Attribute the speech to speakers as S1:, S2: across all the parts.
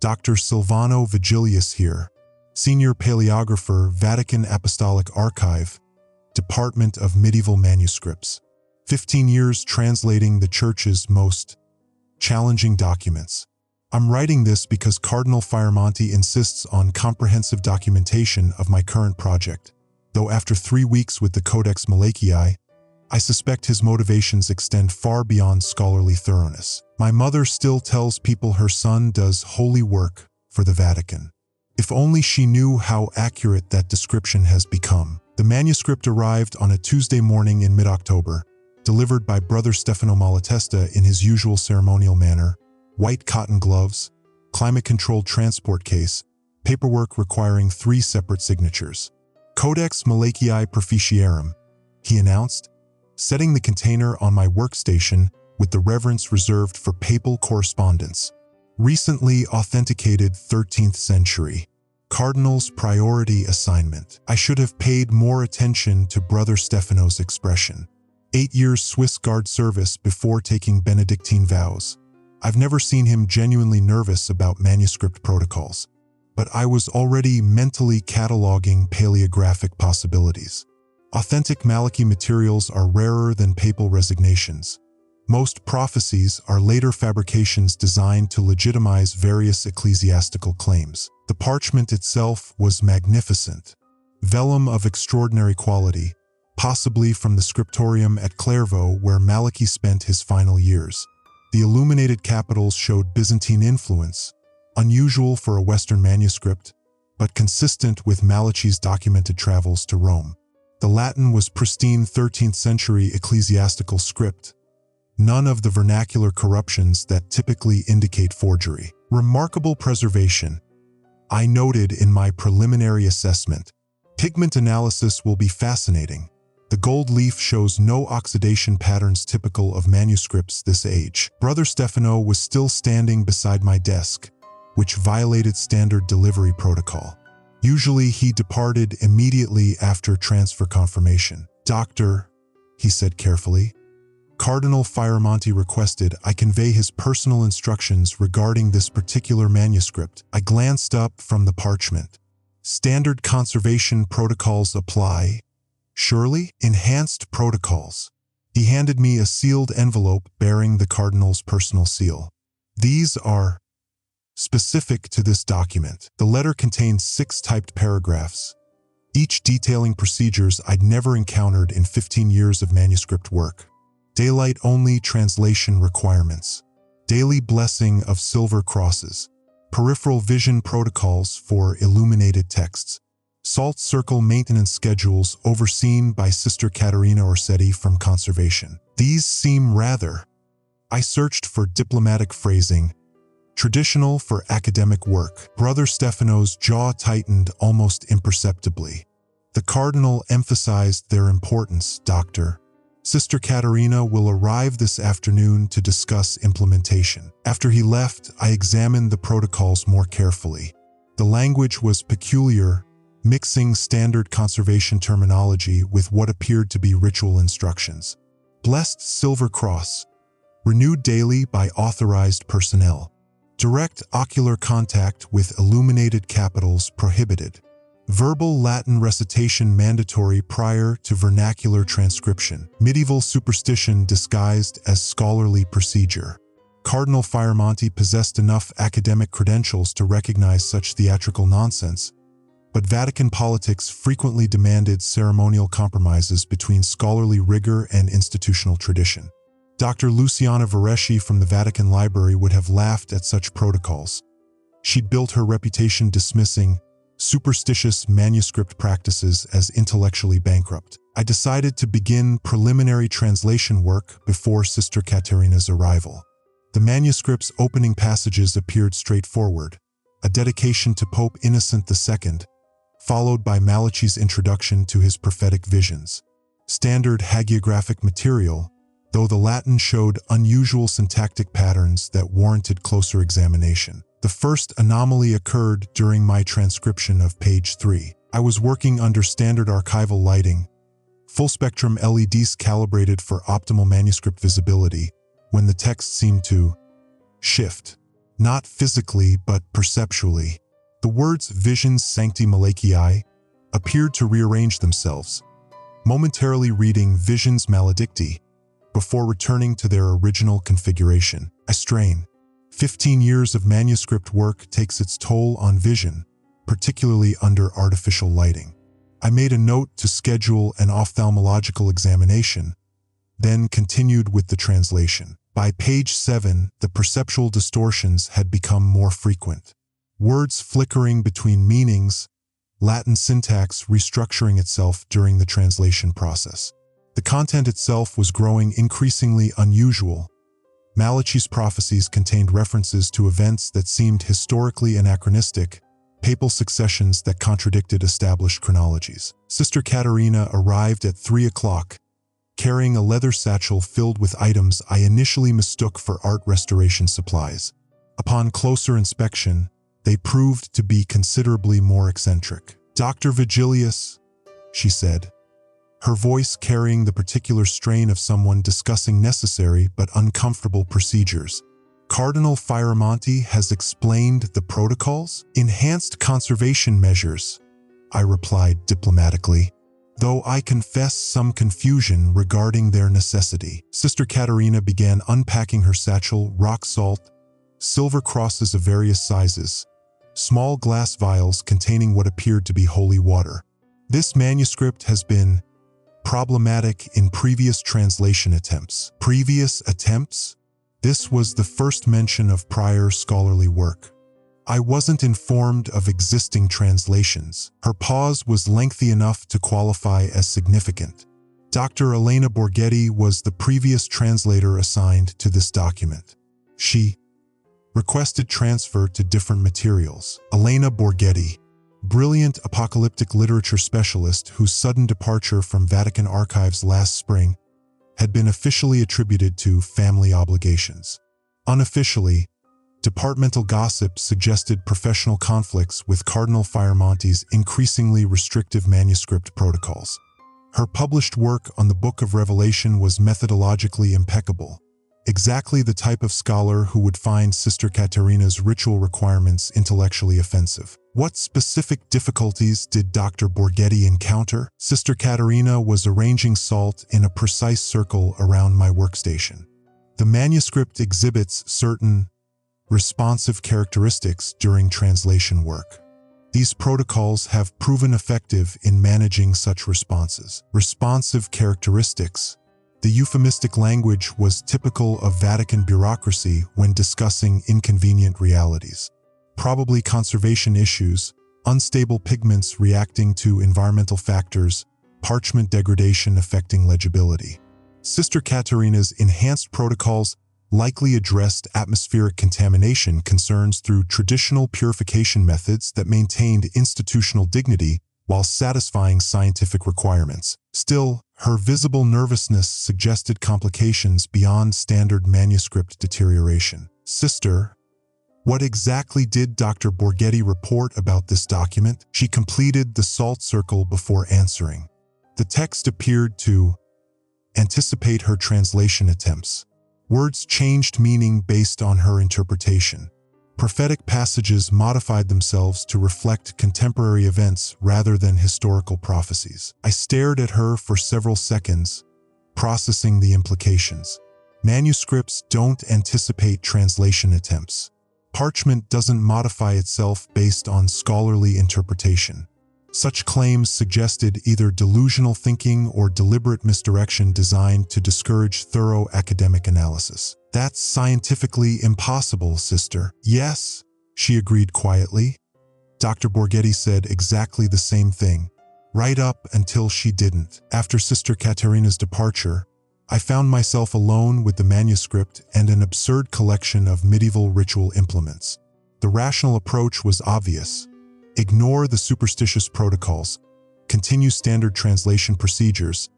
S1: Dr. Silvano Vigilius here, Senior Paleographer, Vatican Apostolic Archive, Department of Medieval Manuscripts. 15 years translating the Church's most challenging documents. I'm writing this because Cardinal Fioramonti insists on comprehensive documentation of my current project, though after 3 weeks with the Codex Malachiae, I suspect his motivations extend far beyond scholarly thoroughness. My mother still tells people her son does holy work for the Vatican. If only she knew how accurate that description has become. The manuscript arrived on a Tuesday morning in mid-October, delivered by Brother Stefano Malatesta in his usual ceremonial manner, white cotton gloves, climate-controlled transport case, paperwork requiring 3 separate signatures. Codex Malachiae Proficiarum, he announced, setting the container on my workstation with the reverence reserved for papal correspondence. Recently authenticated 13th century. Cardinal's priority assignment. I should have paid more attention to Brother Stefano's expression. 8 years Swiss Guard service before taking Benedictine vows. I've never seen him genuinely nervous about manuscript protocols, but I was already mentally cataloging paleographic possibilities. Authentic Malachy materials are rarer than papal resignations. Most prophecies are later fabrications designed to legitimize various ecclesiastical claims. The parchment itself was magnificent. Vellum of extraordinary quality, possibly from the scriptorium at Clairvaux where Malachy spent his final years. The illuminated capitals showed Byzantine influence, unusual for a Western manuscript, but consistent with Malachy's documented travels to Rome. The Latin was pristine 13th century ecclesiastical script, none of the vernacular corruptions that typically indicate forgery. Remarkable preservation. I noted in my preliminary assessment. Pigment analysis will be fascinating. The gold leaf shows no oxidation patterns typical of manuscripts this age. Brother Stefano was still standing beside my desk, which violated standard delivery protocol. Usually he departed immediately after transfer confirmation. "Doctor," he said carefully, "Cardinal Fioramonti requested I convey his personal instructions regarding this particular manuscript." I glanced up from the parchment. "Standard conservation protocols apply, surely? Enhanced protocols." He handed me a sealed envelope bearing the Cardinal's personal seal. "These are specific to this document." The letter contains 6 typed paragraphs, each detailing procedures I'd never encountered in 15 years of manuscript work. Daylight-only translation requirements, daily blessing of silver crosses, peripheral vision protocols for illuminated texts, salt circle maintenance schedules overseen by Sister Caterina Orsetti from Conservation. These seem rather, I searched for diplomatic phrasing, traditional for academic work. Brother Stefano's jaw tightened almost imperceptibly. "The Cardinal emphasized their importance, Doctor. Sister Caterina will arrive this afternoon to discuss implementation." After he left, I examined the protocols more carefully. The language was peculiar, mixing standard conservation terminology with what appeared to be ritual instructions. Blessed silver cross, renewed daily by authorized personnel. Direct ocular contact with illuminated capitals prohibited. Verbal Latin recitation mandatory prior to vernacular transcription. Medieval superstition disguised as scholarly procedure. Cardinal Fioramonti possessed enough academic credentials to recognize such theatrical nonsense, but Vatican politics frequently demanded ceremonial compromises between scholarly rigor and institutional tradition. Dr. Luciana Vareschi from the Vatican Library would have laughed at such protocols. She'd built her reputation dismissing superstitious manuscript practices as intellectually bankrupt. I decided to begin preliminary translation work before Sister Caterina's arrival. The manuscript's opening passages appeared straightforward, a dedication to Pope Innocent II, followed by Malachy's introduction to his prophetic visions. Standard hagiographic material, though the Latin showed unusual syntactic patterns that warranted closer examination. The first anomaly occurred during my transcription of page 3. I was working under standard archival lighting, full-spectrum LEDs calibrated for optimal manuscript visibility, when the text seemed to shift. not physically but perceptually. The words visions sancti malachiae appeared to rearrange themselves, momentarily reading visions maledicti, before returning to their original configuration. I strain. 15 years of manuscript work takes its toll on vision, particularly under artificial lighting. I made a note to schedule an ophthalmological examination, then continued with the translation. By page 7, the perceptual distortions had become more frequent. Words flickering between meanings, Latin syntax restructuring itself during the translation process. The content itself was growing increasingly unusual. Malachi's prophecies contained references to events that seemed historically anachronistic, papal successions that contradicted established chronologies. Sister Katerina arrived at 3 o'clock, carrying a leather satchel filled with items I initially mistook for art restoration supplies. Upon closer inspection, they proved to be considerably more eccentric. "Dr. Vigilius," she said, her voice carrying the particular strain of someone discussing necessary but uncomfortable procedures. "Cardinal Fioramonti has explained the protocols? Enhanced conservation measures," I replied diplomatically, though I confess some confusion regarding their necessity. Sister Katerina began unpacking her satchel, rock salt, silver crosses of various sizes, small glass vials containing what appeared to be holy water. "This manuscript has been problematic in previous translation attempts." Previous attempts? This was the first mention of prior scholarly work. I wasn't informed of existing translations. Her pause was lengthy enough to qualify as significant. Dr. Elena Borghetti was the previous translator assigned to this document. She requested transfer to different materials. Elena Borghetti, brilliant apocalyptic literature specialist whose sudden departure from Vatican archives last spring had been officially attributed to family obligations. Unofficially, departmental gossip suggested professional conflicts with Cardinal Fioramonti's increasingly restrictive manuscript protocols. Her published work on the Book of Revelation was methodologically impeccable, exactly the type of scholar who would find Sister Katerina's ritual requirements intellectually offensive. What specific difficulties did Dr. Borghetti encounter? Sister Katerina was arranging salt in a precise circle around my workstation. The manuscript exhibits certain responsive characteristics during translation work. These protocols have proven effective in managing such responses. Responsive characteristics. The euphemistic language was typical of Vatican bureaucracy when discussing inconvenient realities. Probably conservation issues, unstable pigments reacting to environmental factors, parchment degradation affecting legibility. Sister Katerina's enhanced protocols likely addressed atmospheric contamination concerns through traditional purification methods that maintained institutional dignity while satisfying scientific requirements. Still, her visible nervousness suggested complications beyond standard manuscript deterioration. "Sister, what exactly did Dr. Borghetti report about this document?" She completed the salt circle before answering. The text appeared to anticipate her translation attempts. Words changed meaning based on her interpretation. Prophetic passages modified themselves to reflect contemporary events rather than historical prophecies. I stared at her for several seconds, processing the implications. Manuscripts don't anticipate translation attempts. Parchment doesn't modify itself based on scholarly interpretation. Such claims suggested either delusional thinking or deliberate misdirection designed to discourage thorough academic analysis. "That's scientifically impossible, sister." "Yes," she agreed quietly. Dr. Borghetti said exactly the same thing, right up until she didn't. After Sister Katerina's departure, I found myself alone with the manuscript and an absurd collection of medieval ritual implements. The rational approach was obvious. Ignore the superstitious protocols, continue standard translation procedures,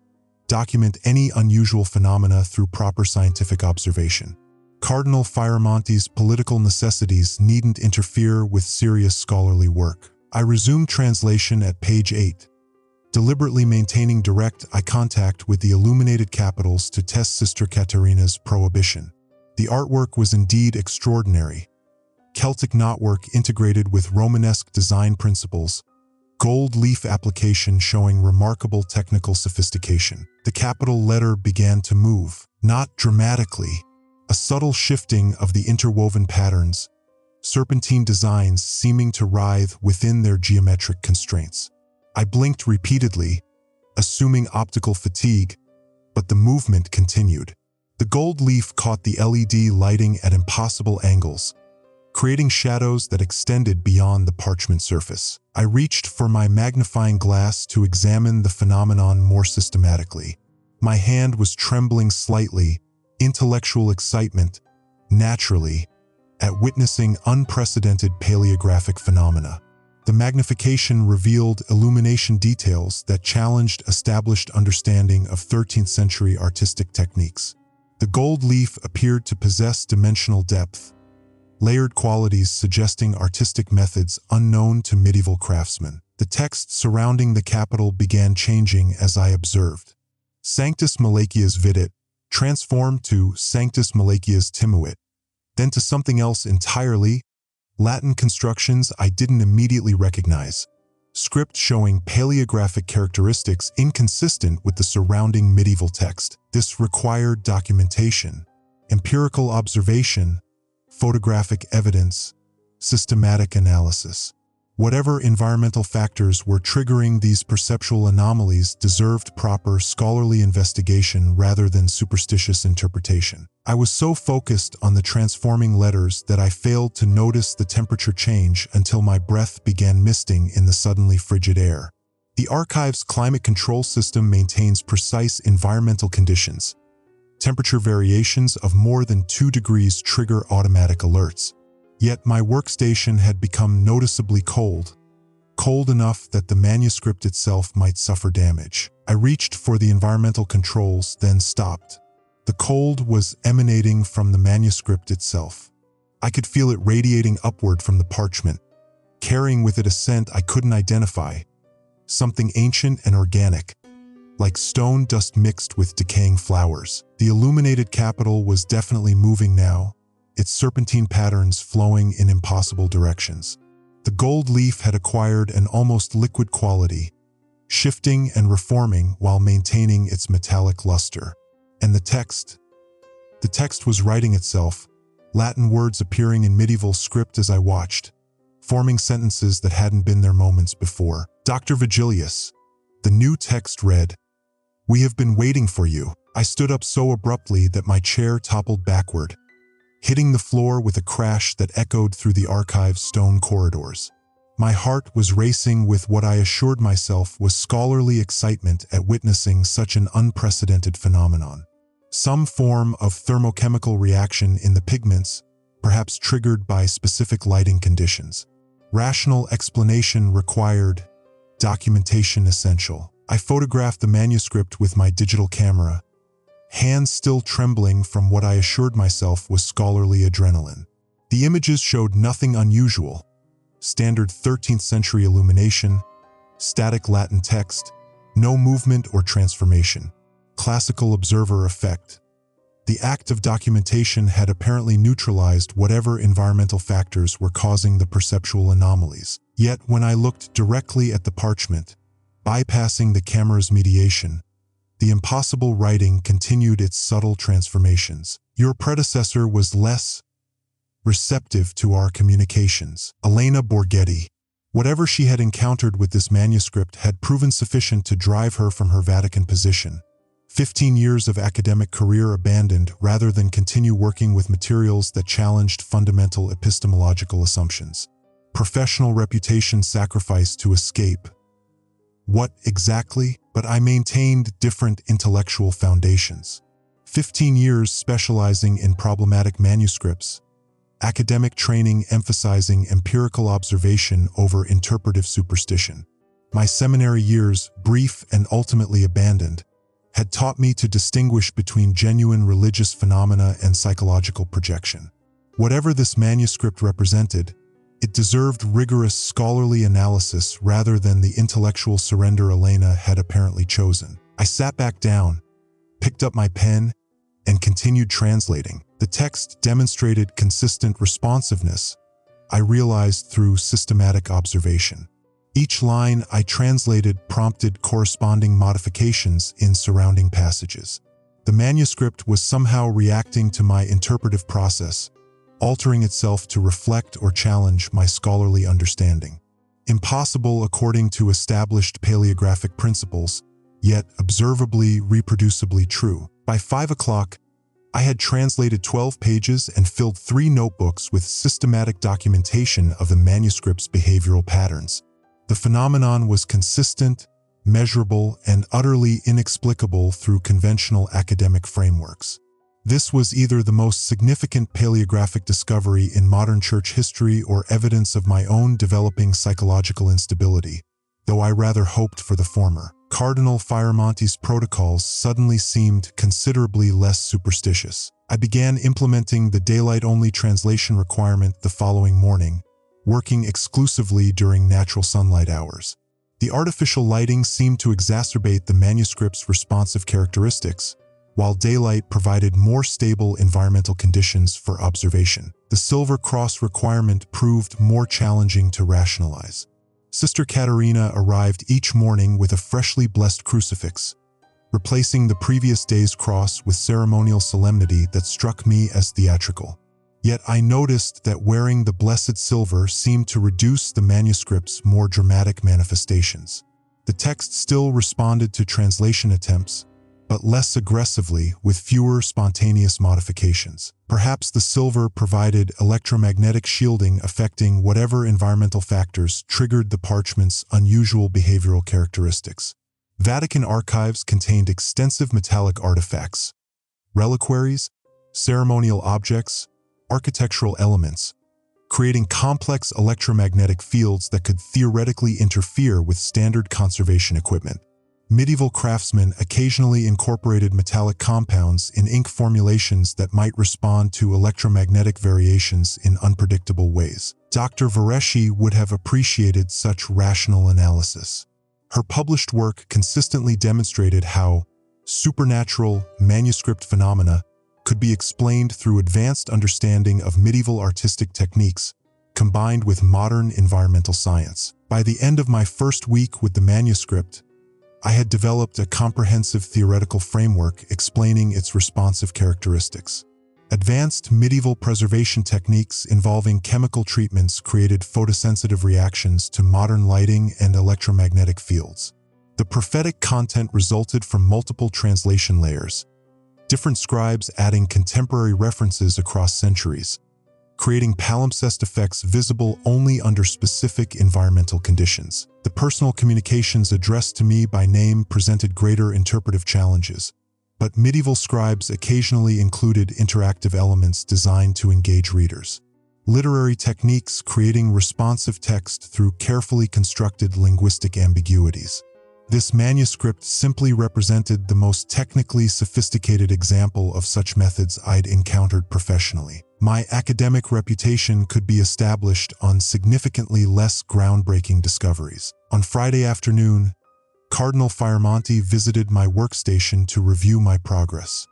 S1: document any unusual phenomena through proper scientific observation. Cardinal Fioramonti's political necessities needn't interfere with serious scholarly work. I resumed translation at page 8, deliberately maintaining direct eye contact with the illuminated capitals to test Sister Katerina's prohibition. The artwork was indeed extraordinary, Celtic knotwork integrated with Romanesque design principles, gold leaf application showing remarkable technical sophistication. The capital letter began to move, not dramatically, a subtle shifting of the interwoven patterns, serpentine designs seeming to writhe within their geometric constraints. I blinked repeatedly, assuming optical fatigue, but the movement continued. The gold leaf caught the LED lighting at impossible angles, creating shadows that extended beyond the parchment surface. I reached for my magnifying glass to examine the phenomenon more systematically. My hand was trembling slightly, intellectual excitement, naturally, at witnessing unprecedented paleographic phenomena. The magnification revealed illumination details that challenged established understanding of 13th century artistic techniques. The gold leaf appeared to possess dimensional depth, layered qualities suggesting artistic methods unknown to medieval craftsmen. The text surrounding the capital began changing as I observed. Sanctus Malachias Vidit transformed to Sanctus Malachias Timuit, then to something else entirely, Latin constructions I didn't immediately recognize, script showing paleographic characteristics inconsistent with the surrounding medieval text. This required documentation, empirical observation, photographic evidence, systematic analysis. Whatever environmental factors were triggering these perceptual anomalies deserved proper scholarly investigation rather than superstitious interpretation. I was so focused on the transforming letters that I failed to notice the temperature change until my breath began misting in the suddenly frigid air. The archive's climate control system maintains precise environmental conditions. Temperature variations of more than 2 degrees trigger automatic alerts. Yet my workstation had become noticeably cold enough that the manuscript itself might suffer damage. I reached for the environmental controls, then stopped. The cold was emanating from the manuscript itself. I could feel it radiating upward from the parchment, carrying with it a scent I couldn't identify, something ancient and organic, like stone dust mixed with decaying flowers. The illuminated capital was definitely moving now, its serpentine patterns flowing in impossible directions. The gold leaf had acquired an almost liquid quality, shifting and reforming while maintaining its metallic luster. And the text was writing itself, Latin words appearing in medieval script as I watched, forming sentences that hadn't been there moments before. Dr. Vigilius. The new text read, "We have been waiting for you." I stood up so abruptly that my chair toppled backward, hitting the floor with a crash that echoed through the archive's stone corridors. My heart was racing with what I assured myself was scholarly excitement at witnessing such an unprecedented phenomenon. Some form of thermochemical reaction in the pigments, perhaps triggered by specific lighting conditions. Rational explanation required, documentation essential. I photographed the manuscript with my digital camera, hands still trembling from what I assured myself was scholarly adrenaline. The images showed nothing unusual. Standard 13th century illumination, static Latin text, no movement or transformation. Classical observer effect. The act of documentation had apparently neutralized whatever environmental factors were causing the perceptual anomalies. Yet when I looked directly at the parchment, bypassing the camera's mediation, the impossible writing continued its subtle transformations. Your predecessor was less receptive to our communications. Elena Borghetti. Whatever she had encountered with this manuscript had proven sufficient to drive her from her Vatican position. 15 years of academic career abandoned rather than continue working with materials that challenged fundamental epistemological assumptions. Professional reputation sacrificed to escape. What exactly? But I maintained different intellectual foundations. 15 years specializing in problematic manuscripts, academic training emphasizing empirical observation over interpretive superstition. My seminary years, brief and ultimately abandoned, had taught me to distinguish between genuine religious phenomena and psychological projection. Whatever this manuscript represented, it deserved rigorous scholarly analysis rather than the intellectual surrender Elena had apparently chosen. I sat back down, picked up my pen, and continued translating. The text demonstrated consistent responsiveness, I realized through systematic observation. Each line I translated prompted corresponding modifications in surrounding passages. The manuscript was somehow reacting to my interpretive process, altering itself to reflect or challenge my scholarly understanding. Impossible according to established paleographic principles, yet observably reproducibly true. By 5 o'clock, I had translated 12 pages and filled 3 notebooks with systematic documentation of the manuscript's behavioral patterns. The phenomenon was consistent, measurable, and utterly inexplicable through conventional academic frameworks. This was either the most significant paleographic discovery in modern church history or evidence of my own developing psychological instability, though I rather hoped for the former. Cardinal Fioramonti's protocols suddenly seemed considerably less superstitious. I began implementing the daylight-only translation requirement the following morning, working exclusively during natural sunlight hours. The artificial lighting seemed to exacerbate the manuscript's responsive characteristics, while daylight provided more stable environmental conditions for observation. The silver cross requirement proved more challenging to rationalize. Sister Katerina arrived each morning with a freshly blessed crucifix, replacing the previous day's cross with ceremonial solemnity that struck me as theatrical. Yet I noticed that wearing the blessed silver seemed to reduce the manuscript's more dramatic manifestations. The text still responded to translation attempts, but less aggressively, with fewer spontaneous modifications. Perhaps the silver provided electromagnetic shielding affecting whatever environmental factors triggered the parchment's unusual behavioral characteristics. Vatican archives contained extensive metallic artifacts, reliquaries, ceremonial objects, architectural elements, creating complex electromagnetic fields that could theoretically interfere with standard conservation equipment. Medieval craftsmen occasionally incorporated metallic compounds in ink formulations that might respond to electromagnetic variations in unpredictable ways. Dr. Vareschi would have appreciated such rational analysis. Her published work consistently demonstrated how supernatural manuscript phenomena could be explained through advanced understanding of medieval artistic techniques combined with modern environmental science. By the end of my first week with the manuscript, I had developed a comprehensive theoretical framework explaining its responsive characteristics. Advanced medieval preservation techniques involving chemical treatments created photosensitive reactions to modern lighting and electromagnetic fields. The prophetic content resulted from multiple translation layers, different scribes adding contemporary references across centuries, creating palimpsest effects visible only under specific environmental conditions. The personal communications addressed to me by name presented greater interpretive challenges, but medieval scribes occasionally included interactive elements designed to engage readers. Literary techniques creating responsive text through carefully constructed linguistic ambiguities. This manuscript simply represented the most technically sophisticated example of such methods I'd encountered professionally. My academic reputation could be established on significantly less groundbreaking discoveries. On Friday afternoon, Cardinal Fioramonti visited my workstation to review my progress.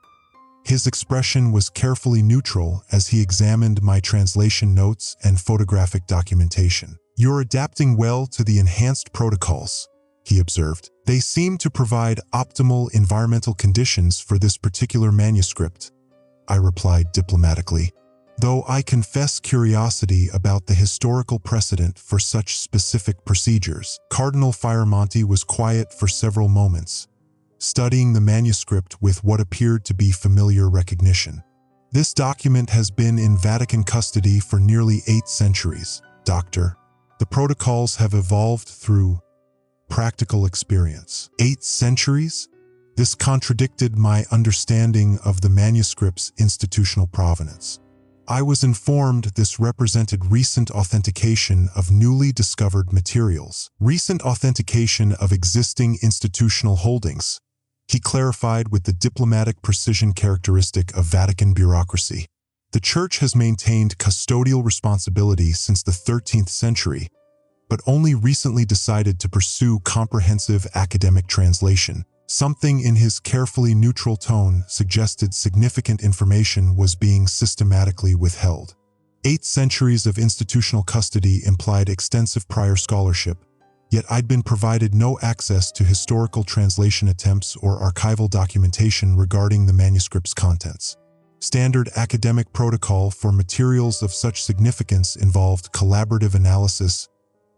S1: His expression was carefully neutral as he examined my translation notes and photographic documentation. "You're adapting well to the enhanced protocols," he observed. "They seem to provide optimal environmental conditions for this particular manuscript," I replied diplomatically, though I confess curiosity about the historical precedent for such specific procedures. Cardinal Fioramonti was quiet for several moments, studying the manuscript with what appeared to be familiar recognition. "This document has been in Vatican custody for nearly 8 centuries, Doctor. The protocols have evolved through practical experience." 8 centuries? This contradicted my understanding of the manuscript's institutional provenance. I was informed this represented recent authentication of newly discovered materials, recent authentication of existing institutional holdings, he clarified with the diplomatic precision characteristic of Vatican bureaucracy. "The Church has maintained custodial responsibility since the 13th century, but only recently decided to pursue comprehensive academic translation." Something in his carefully neutral tone suggested significant information was being systematically withheld. 8 centuries of institutional custody implied extensive prior scholarship, yet I'd been provided no access to historical translation attempts or archival documentation regarding the manuscript's contents. Standard academic protocol for materials of such significance involved collaborative analysis,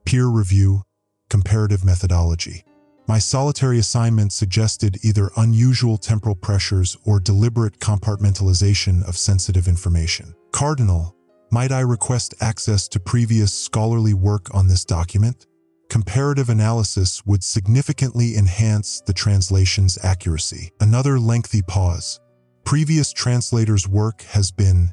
S1: peer review, comparative methodology. My solitary assignment suggested either unusual temporal pressures or deliberate compartmentalization of sensitive information. Cardinal, might I request access to previous scholarly work on this document? Comparative analysis would significantly enhance the translation's accuracy. Another lengthy pause. Previous translators' work has been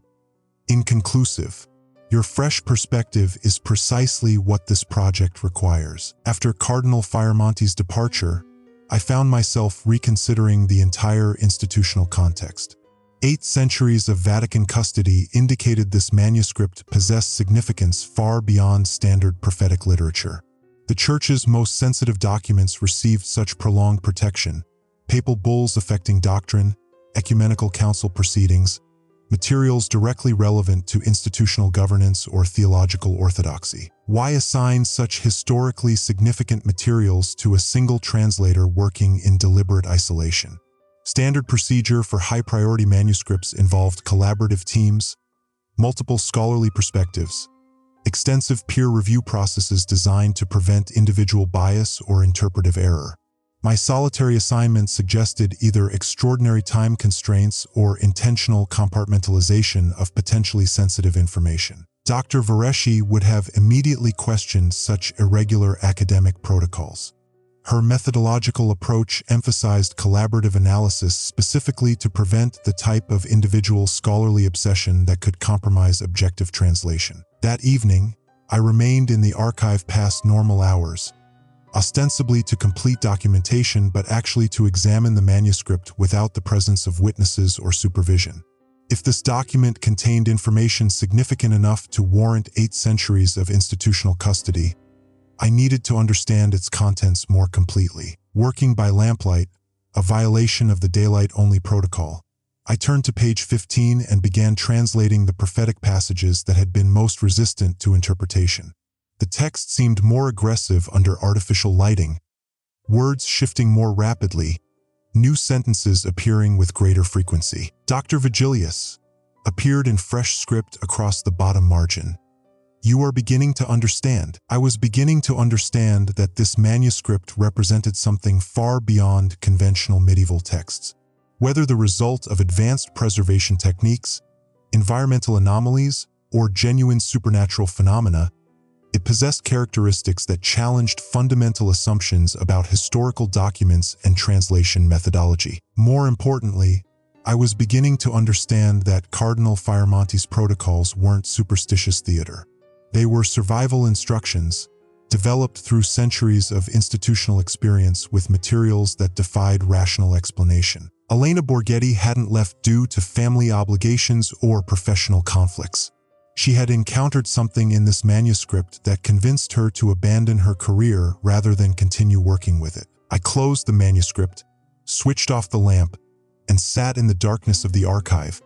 S1: inconclusive. Your fresh perspective is precisely what this project requires. After Cardinal Firamonti's departure, I found myself reconsidering the entire institutional context. 8 centuries of Vatican custody indicated this manuscript possessed significance far beyond standard prophetic literature. The Church's most sensitive documents received such prolonged protection: papal bulls affecting doctrine, ecumenical council proceedings, materials directly relevant to institutional governance or theological orthodoxy. Why assign such historically significant materials to a single translator working in deliberate isolation? Standard procedure for high-priority manuscripts involved collaborative teams, multiple scholarly perspectives, extensive peer review processes designed to prevent individual bias or interpretive error. My solitary assignment suggested either extraordinary time constraints or intentional compartmentalization of potentially sensitive information. Dr. Vareschi would have immediately questioned such irregular academic protocols. Her methodological approach emphasized collaborative analysis specifically to prevent the type of individual scholarly obsession that could compromise objective translation. That evening, I remained in the archive past normal hours, ostensibly to complete documentation but actually to examine the manuscript without the presence of witnesses or supervision. If this document contained information significant enough to warrant 8 centuries of institutional custody, I needed to understand its contents more completely. Working by lamplight, a violation of the daylight-only protocol, I turned to page 15 and began translating the prophetic passages that had been most resistant to interpretation. The text seemed more aggressive under artificial lighting, words shifting more rapidly, new sentences appearing with greater frequency. Dr. Vigilius appeared in fresh script across the bottom margin. You are beginning to understand. I was beginning to understand that this manuscript represented something far beyond conventional medieval texts. Whether the result of advanced preservation techniques, environmental anomalies, or genuine supernatural phenomena, it possessed characteristics that challenged fundamental assumptions about historical documents and translation methodology. More importantly, I was beginning to understand that Cardinal Firamonti's protocols weren't superstitious theater. They were survival instructions, developed through centuries of institutional experience with materials that defied rational explanation. Elena Borghetti hadn't left due to family obligations or professional conflicts. She had encountered something in this manuscript that convinced her to abandon her career rather than continue working with it. I closed the manuscript, switched off the lamp, and sat in the darkness of the archive,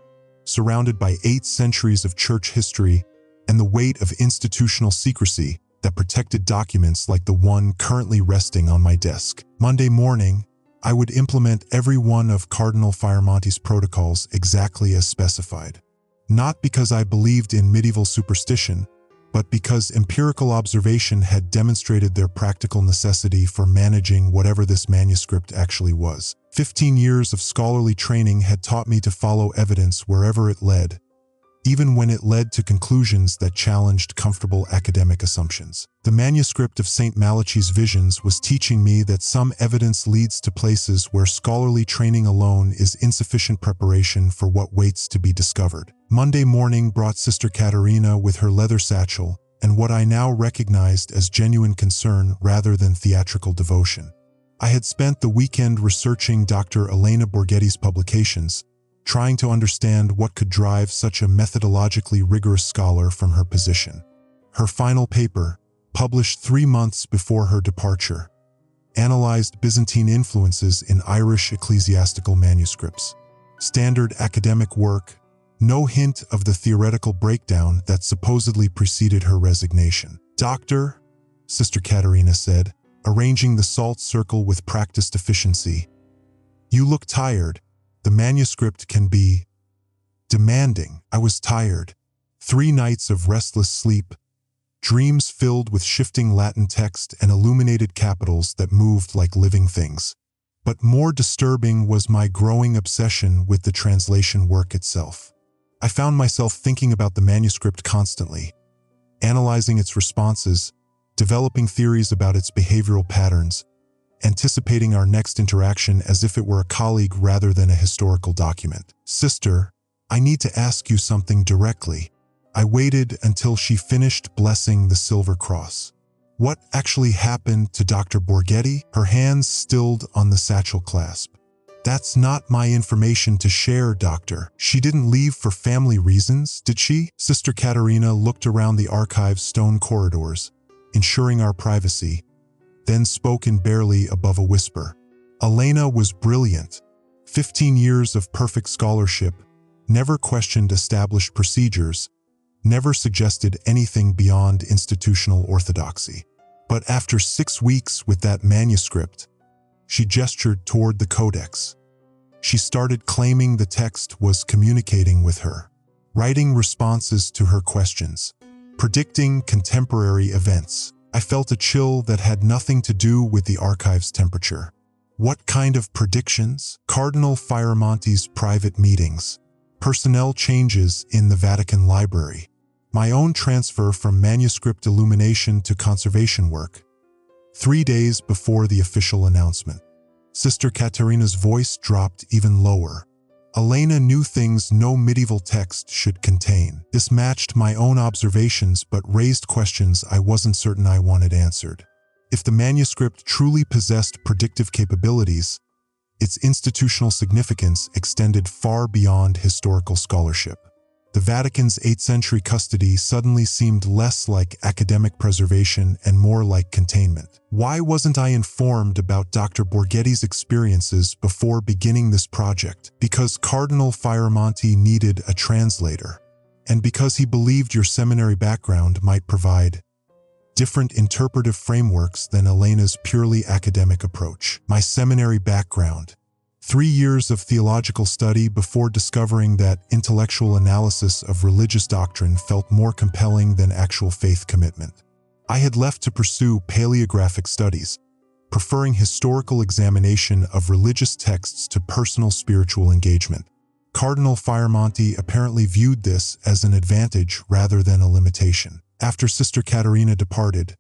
S1: surrounded by 8 centuries of church history and the weight of institutional secrecy that protected documents like the one currently resting on my desk. Monday morning, I would implement every one of Cardinal Firamonti's protocols exactly as specified. Not because I believed in medieval superstition, but because empirical observation had demonstrated their practical necessity for managing whatever this manuscript actually was. 15 years of scholarly training had taught me to follow evidence wherever it led, even when it led to conclusions that challenged comfortable academic assumptions. The manuscript of St. Malachi's Visions was teaching me that some evidence leads to places where scholarly training alone is insufficient preparation for what waits to be discovered. Monday morning brought Sister Caterina with her leather satchel and what I now recognized as genuine concern rather than theatrical devotion. I had spent the weekend researching Dr. Elena Borghetti's publications, trying to understand what could drive such a methodologically rigorous scholar from her position. Her final paper, published 3 months before her departure, analyzed Byzantine influences in Irish ecclesiastical manuscripts. Standard academic work, No hint of the theoretical breakdown that supposedly preceded her resignation. "Doctor," Sister Katerina said, arranging the salt circle with practiced efficiency, "you look tired. The manuscript can be demanding." I was tired. 3 nights of restless sleep, dreams filled with shifting Latin text and illuminated capitals that moved like living things. But more disturbing was my growing obsession with the translation work itself. I found myself thinking about the manuscript constantly, analyzing its responses, developing theories about its behavioral patterns, anticipating our next interaction as if it were a colleague rather than a historical document. "Sister, I need to ask you something directly." I waited until she finished blessing the silver cross. "What actually happened to Dr. Borghetti?" Her hands stilled on the satchel clasp. "That's not my information to share, Doctor. She didn't leave for family reasons, did she?" Sister Katerina looked around the archive's stone corridors, ensuring our privacy, then spoke in barely above a whisper. "Elena was brilliant. 15 years of perfect scholarship, never questioned established procedures, never suggested anything beyond institutional orthodoxy. But after 6 weeks with that manuscript," she gestured toward the codex, "she started claiming the text was communicating with her, writing responses to her questions, predicting contemporary events." I felt a chill that had nothing to do with the archive's temperature. What kind of predictions? Cardinal Fioramonti's private meetings, personnel changes in the Vatican Library, my own transfer from manuscript illumination to conservation work, 3 days before the official announcement. Sister Katerina's voice dropped even lower. "Elena knew things no medieval text should contain. This matched my own observations but raised questions I wasn't certain I wanted answered. If the manuscript truly possessed predictive capabilities, its institutional significance extended far beyond historical scholarship. The Vatican's 8th century custody suddenly seemed less like academic preservation and more like containment. Why wasn't I informed about Dr. Borghetti's experiences before beginning this project? Because Cardinal Fioramonti needed a translator, and because he believed your seminary background might provide different interpretive frameworks than Elena's purely academic approach. My seminary background. 3 years of theological study before discovering that intellectual analysis of religious doctrine felt more compelling than actual faith commitment. I had left to pursue paleographic studies, preferring historical examination of religious texts to personal spiritual engagement. Cardinal Fioramonti apparently viewed this as an advantage rather than a limitation. After Sister Katerina departed,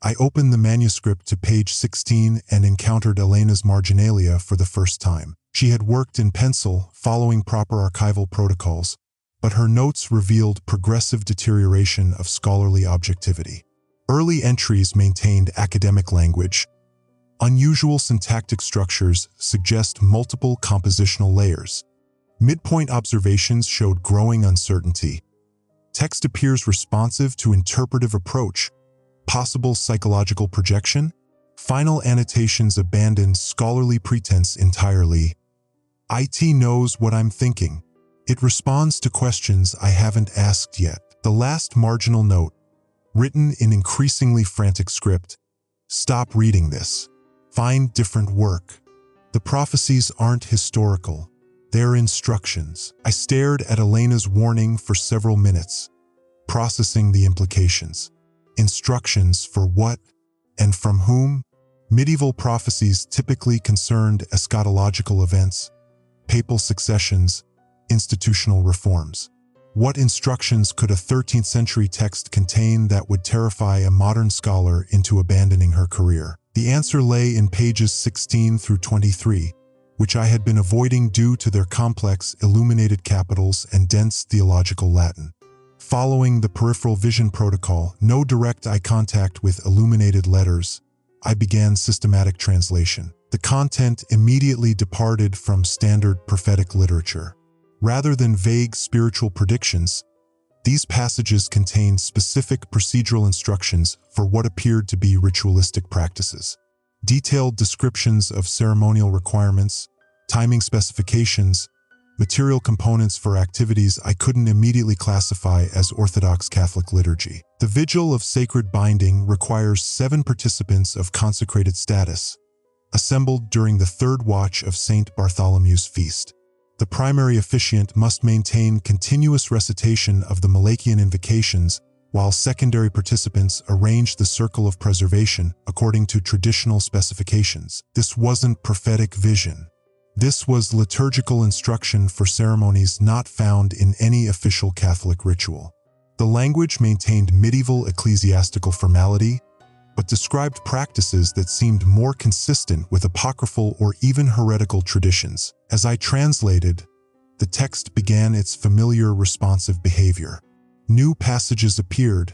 S1: I opened the manuscript to page 16 and encountered Elena's marginalia for the first time. She had worked in pencil, following proper archival protocols, but her notes revealed progressive deterioration of scholarly objectivity. Early entries maintained academic language. Unusual syntactic structures suggest multiple compositional layers. Midpoint observations showed growing uncertainty. Text appears responsive to interpretive approach. Possible psychological projection? Final annotations abandoned scholarly pretense entirely. IT knows what I'm thinking. It responds to questions I haven't asked yet. The last marginal note, written in increasingly frantic script, "Stop reading this. Find different work." The prophecies aren't historical. They're instructions. I stared at Elena's warning for several minutes, processing the implications. Instructions for what and from whom? Medieval prophecies typically concerned eschatological events, papal successions, institutional reforms. What instructions could a 13th century text contain that would terrify a modern scholar into abandoning her career? The answer lay in pages 16 through 23, which I had been avoiding due to their complex, illuminated capitals and dense theological Latin. Following the peripheral vision protocol, no direct eye contact with illuminated letters, I began systematic translation. The content immediately departed from standard prophetic literature. Rather than vague spiritual predictions, these passages contained specific procedural instructions for what appeared to be ritualistic practices. Detailed descriptions of ceremonial requirements, timing specifications, material components for activities I couldn't immediately classify as Orthodox Catholic liturgy. The Vigil of Sacred Binding requires 7 participants of consecrated status, assembled during the 3rd watch of St. Bartholomew's feast. The primary officiant must maintain continuous recitation of the Malachian invocations, while secondary participants arrange the circle of preservation according to traditional specifications. This wasn't prophetic vision. This was liturgical instruction for ceremonies not found in any official Catholic ritual. The language maintained medieval ecclesiastical formality, but described practices that seemed more consistent with apocryphal or even heretical traditions. As I translated, the text began its familiar responsive behavior. New passages appeared,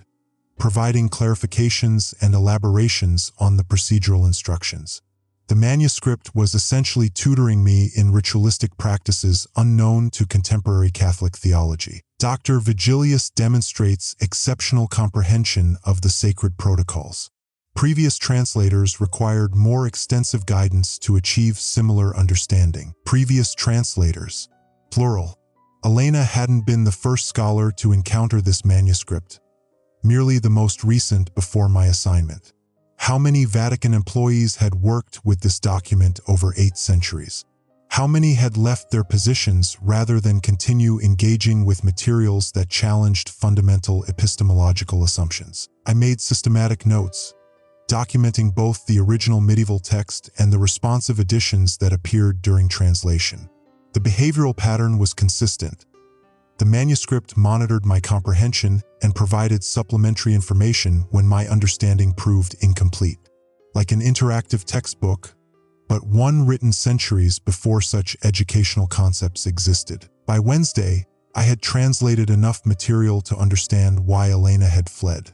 S1: providing clarifications and elaborations on the procedural instructions. The manuscript was essentially tutoring me in ritualistic practices unknown to contemporary Catholic theology. Dr. Vigilius demonstrates exceptional comprehension of the sacred protocols. Previous translators required more extensive guidance to achieve similar understanding. Previous translators, plural. Elena hadn't been the first scholar to encounter this manuscript, merely the most recent before my assignment. How many Vatican employees had worked with this document over 8 centuries? How many had left their positions rather than continue engaging with materials that challenged fundamental epistemological assumptions? I made systematic notes, documenting both the original medieval text and the responsive additions that appeared during translation. The behavioral pattern was consistent. The manuscript monitored my comprehension and provided supplementary information when my understanding proved incomplete. Like an interactive textbook, but one written centuries before such educational concepts existed. By Wednesday, I had translated enough material to understand why Elena had fled.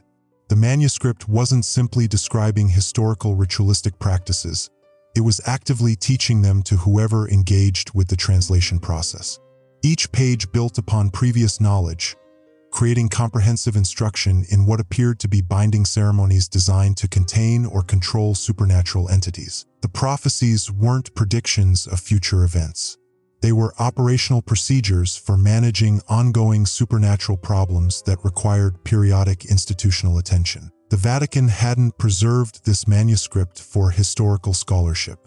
S1: The manuscript wasn't simply describing historical ritualistic practices. It was actively teaching them to whoever engaged with the translation process. Each page built upon previous knowledge, creating comprehensive instruction in what appeared to be binding ceremonies designed to contain or control supernatural entities. The prophecies weren't predictions of future events. They were operational procedures for managing ongoing supernatural problems that required periodic institutional attention. The Vatican hadn't preserved this manuscript for historical scholarship.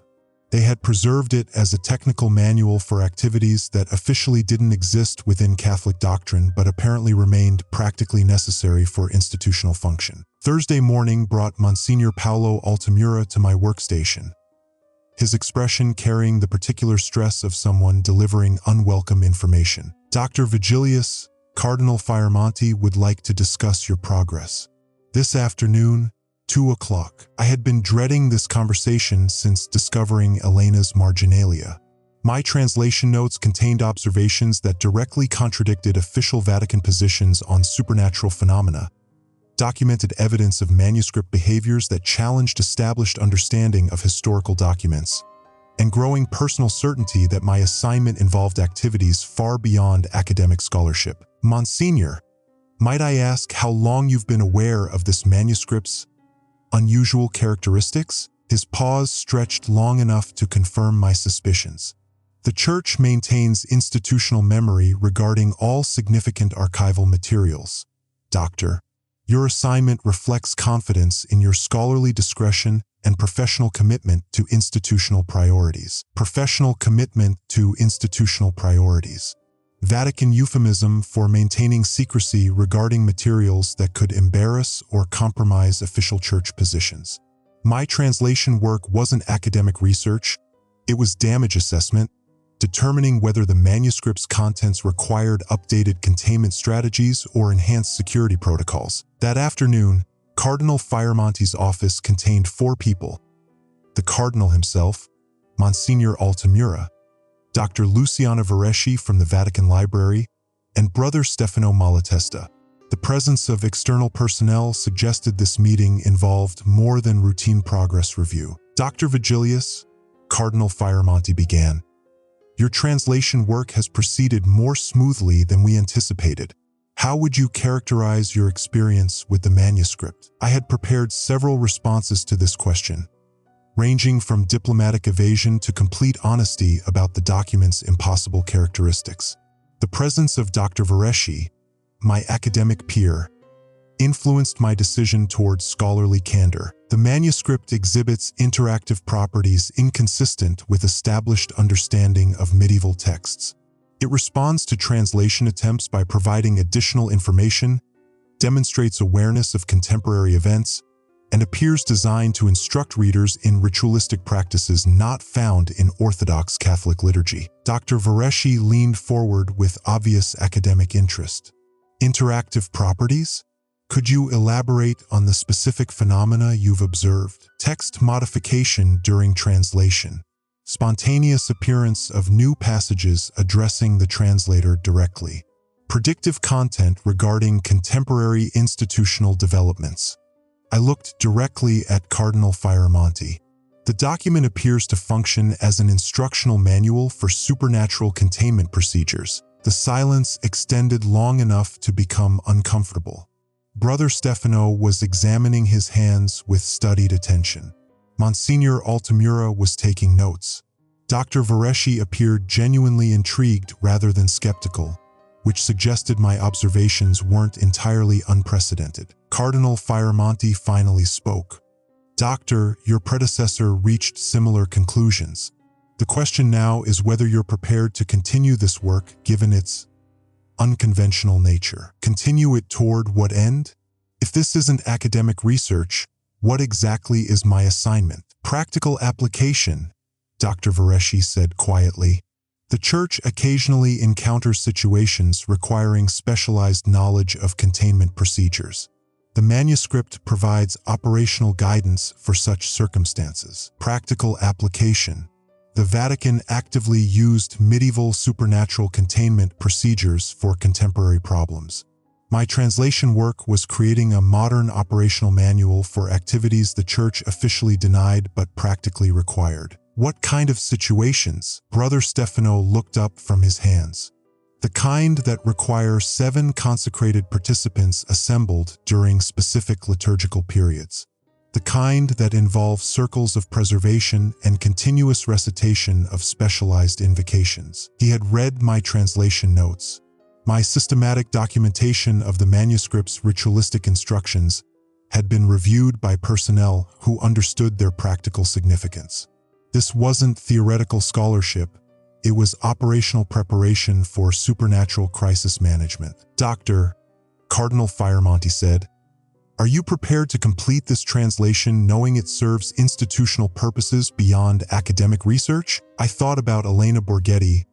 S1: They had preserved it as a technical manual for activities that officially didn't exist within Catholic doctrine but apparently remained practically necessary for institutional function. Thursday morning brought Monsignor Paolo Altamura to my workstation, his expression carrying the particular stress of someone delivering unwelcome information. Dr. Vigilius, Cardinal Fioramonti would like to discuss your progress. This afternoon, 2 o'clock. I had been dreading this conversation since discovering Elena's marginalia. My translation notes contained observations that directly contradicted official Vatican positions on supernatural phenomena, documented evidence of manuscript behaviors that challenged established understanding of historical documents, and growing personal certainty that my assignment involved activities far beyond academic scholarship. Monsignor, might I ask how long you've been aware of this manuscript's unusual characteristics? His pause stretched long enough to confirm my suspicions. The Church maintains institutional memory regarding all significant archival materials. Doctor, your assignment reflects confidence in your scholarly discretion and professional commitment to institutional priorities. Professional commitment to institutional priorities. Vatican euphemism for maintaining secrecy regarding materials that could embarrass or compromise official church positions. My translation work wasn't academic research, it was damage assessment, determining whether the manuscript's contents required updated containment strategies or enhanced security protocols. That afternoon, Cardinal Fioramonti's office contained 4 people: the Cardinal himself, Monsignor Altamura, Dr. Luciana Vareschi from the Vatican Library, and Brother Stefano Malatesta. The presence of external personnel suggested this meeting involved more than routine progress review. Dr. Vigilius, Cardinal Fioramonti began, your translation work has proceeded more smoothly than we anticipated. How would you characterize your experience with the manuscript? I had prepared several responses to this question, ranging from diplomatic evasion to complete honesty about the document's impossible characteristics. The presence of Dr. Vareshi, my academic peer, influenced my decision towards scholarly candor. The manuscript exhibits interactive properties inconsistent with established understanding of medieval texts. It responds to translation attempts by providing additional information, demonstrates awareness of contemporary events, and appears designed to instruct readers in ritualistic practices not found in Orthodox Catholic liturgy. Dr. Vareshi leaned forward with obvious academic interest. Interactive properties? Could you elaborate on the specific phenomena you've observed? Text modification during translation. Spontaneous appearance of new passages addressing the translator directly. Predictive content regarding contemporary institutional developments. I looked directly at Cardinal Fioramonti. The document appears to function as an instructional manual for supernatural containment procedures. The silence extended long enough to become uncomfortable. Brother Stefano was examining his hands with studied attention. Monsignor Altamura was taking notes. Dr. Vareshi appeared genuinely intrigued rather than skeptical, which suggested my observations weren't entirely unprecedented. Cardinal Fioramonti finally spoke. Doctor, your predecessor reached similar conclusions. The question now is whether you're prepared to continue this work given its unconventional nature. Continue it toward what end? If this isn't academic research, what exactly is my assignment? Practical application, Dr. Vareshi said quietly. The Church occasionally encounters situations requiring specialized knowledge of containment procedures. The manuscript provides operational guidance for such circumstances. Practical application. The Vatican actively used medieval supernatural containment procedures for contemporary problems. My translation work was creating a modern operational manual for activities the Church officially denied but practically required. What kind of situations? Brother Stefano looked up from his hands. The kind that require 7 consecrated participants assembled during specific liturgical periods. The kind that involve circles of preservation and continuous recitation of specialized invocations. He had read my translation notes. My systematic documentation of the manuscript's ritualistic instructions had been reviewed by personnel who understood their practical significance. This wasn't theoretical scholarship, it was operational preparation for supernatural crisis management. Doctor, Cardinal Fioramonti said, are you prepared to complete this translation knowing it serves institutional purposes beyond academic research? I thought about Elena Borghetti,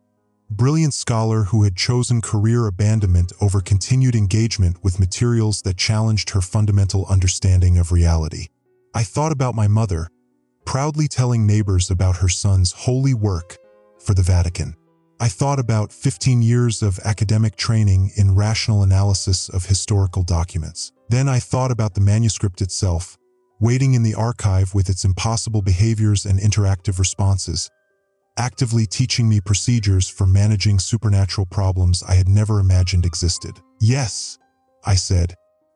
S1: brilliant scholar who had chosen career abandonment over continued engagement with materials that challenged her fundamental understanding of reality. I thought about my mother, proudly telling neighbors about her son's holy work for the Vatican. I thought about 15 years of academic training in rational analysis of historical documents. Then I thought about the manuscript itself, waiting in the archive with its impossible behaviors and interactive responses, actively teaching me procedures for managing supernatural problems I had never imagined existed. Yes, I said,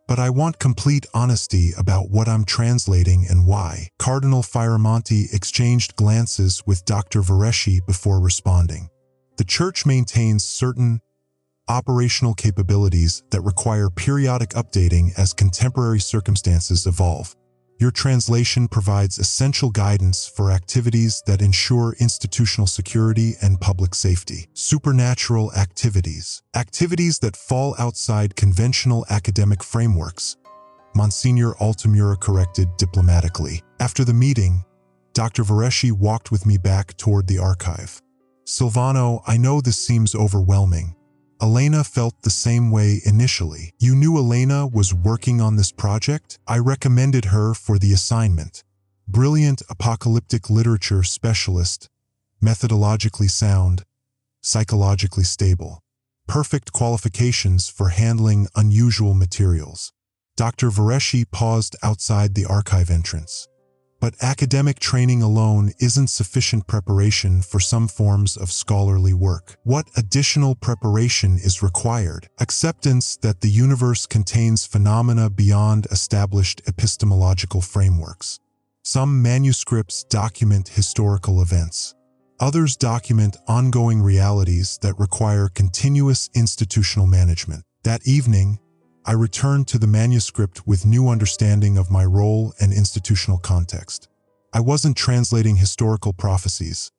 S1: but I want complete honesty about what I'm translating and why. Cardinal Fioramonti exchanged glances with Dr. Vareshi before responding. The Church maintains certain operational capabilities that require periodic updating as contemporary circumstances evolve. Your translation provides essential guidance for activities that ensure institutional security and public safety. Supernatural activities. Activities that fall outside conventional academic frameworks, Monsignor Altamura corrected diplomatically. After the meeting, Dr. Vareshi walked with me back toward the archive. Silvano, I know this seems overwhelming. Elena felt the same way initially. You knew Elena was working on this project? I recommended her for the assignment. Brilliant apocalyptic literature specialist, methodologically sound, psychologically stable. Perfect qualifications for handling unusual materials. Dr. Vareshi paused outside the archive entrance. But academic training alone isn't sufficient preparation for some forms of scholarly work. What additional preparation is required? Acceptance that the universe contains phenomena beyond established epistemological frameworks. Some manuscripts document historical events. Others document ongoing realities that require continuous institutional management. That evening, I returned to the manuscript with new understanding of my role and institutional context. I wasn't translating historical prophecies.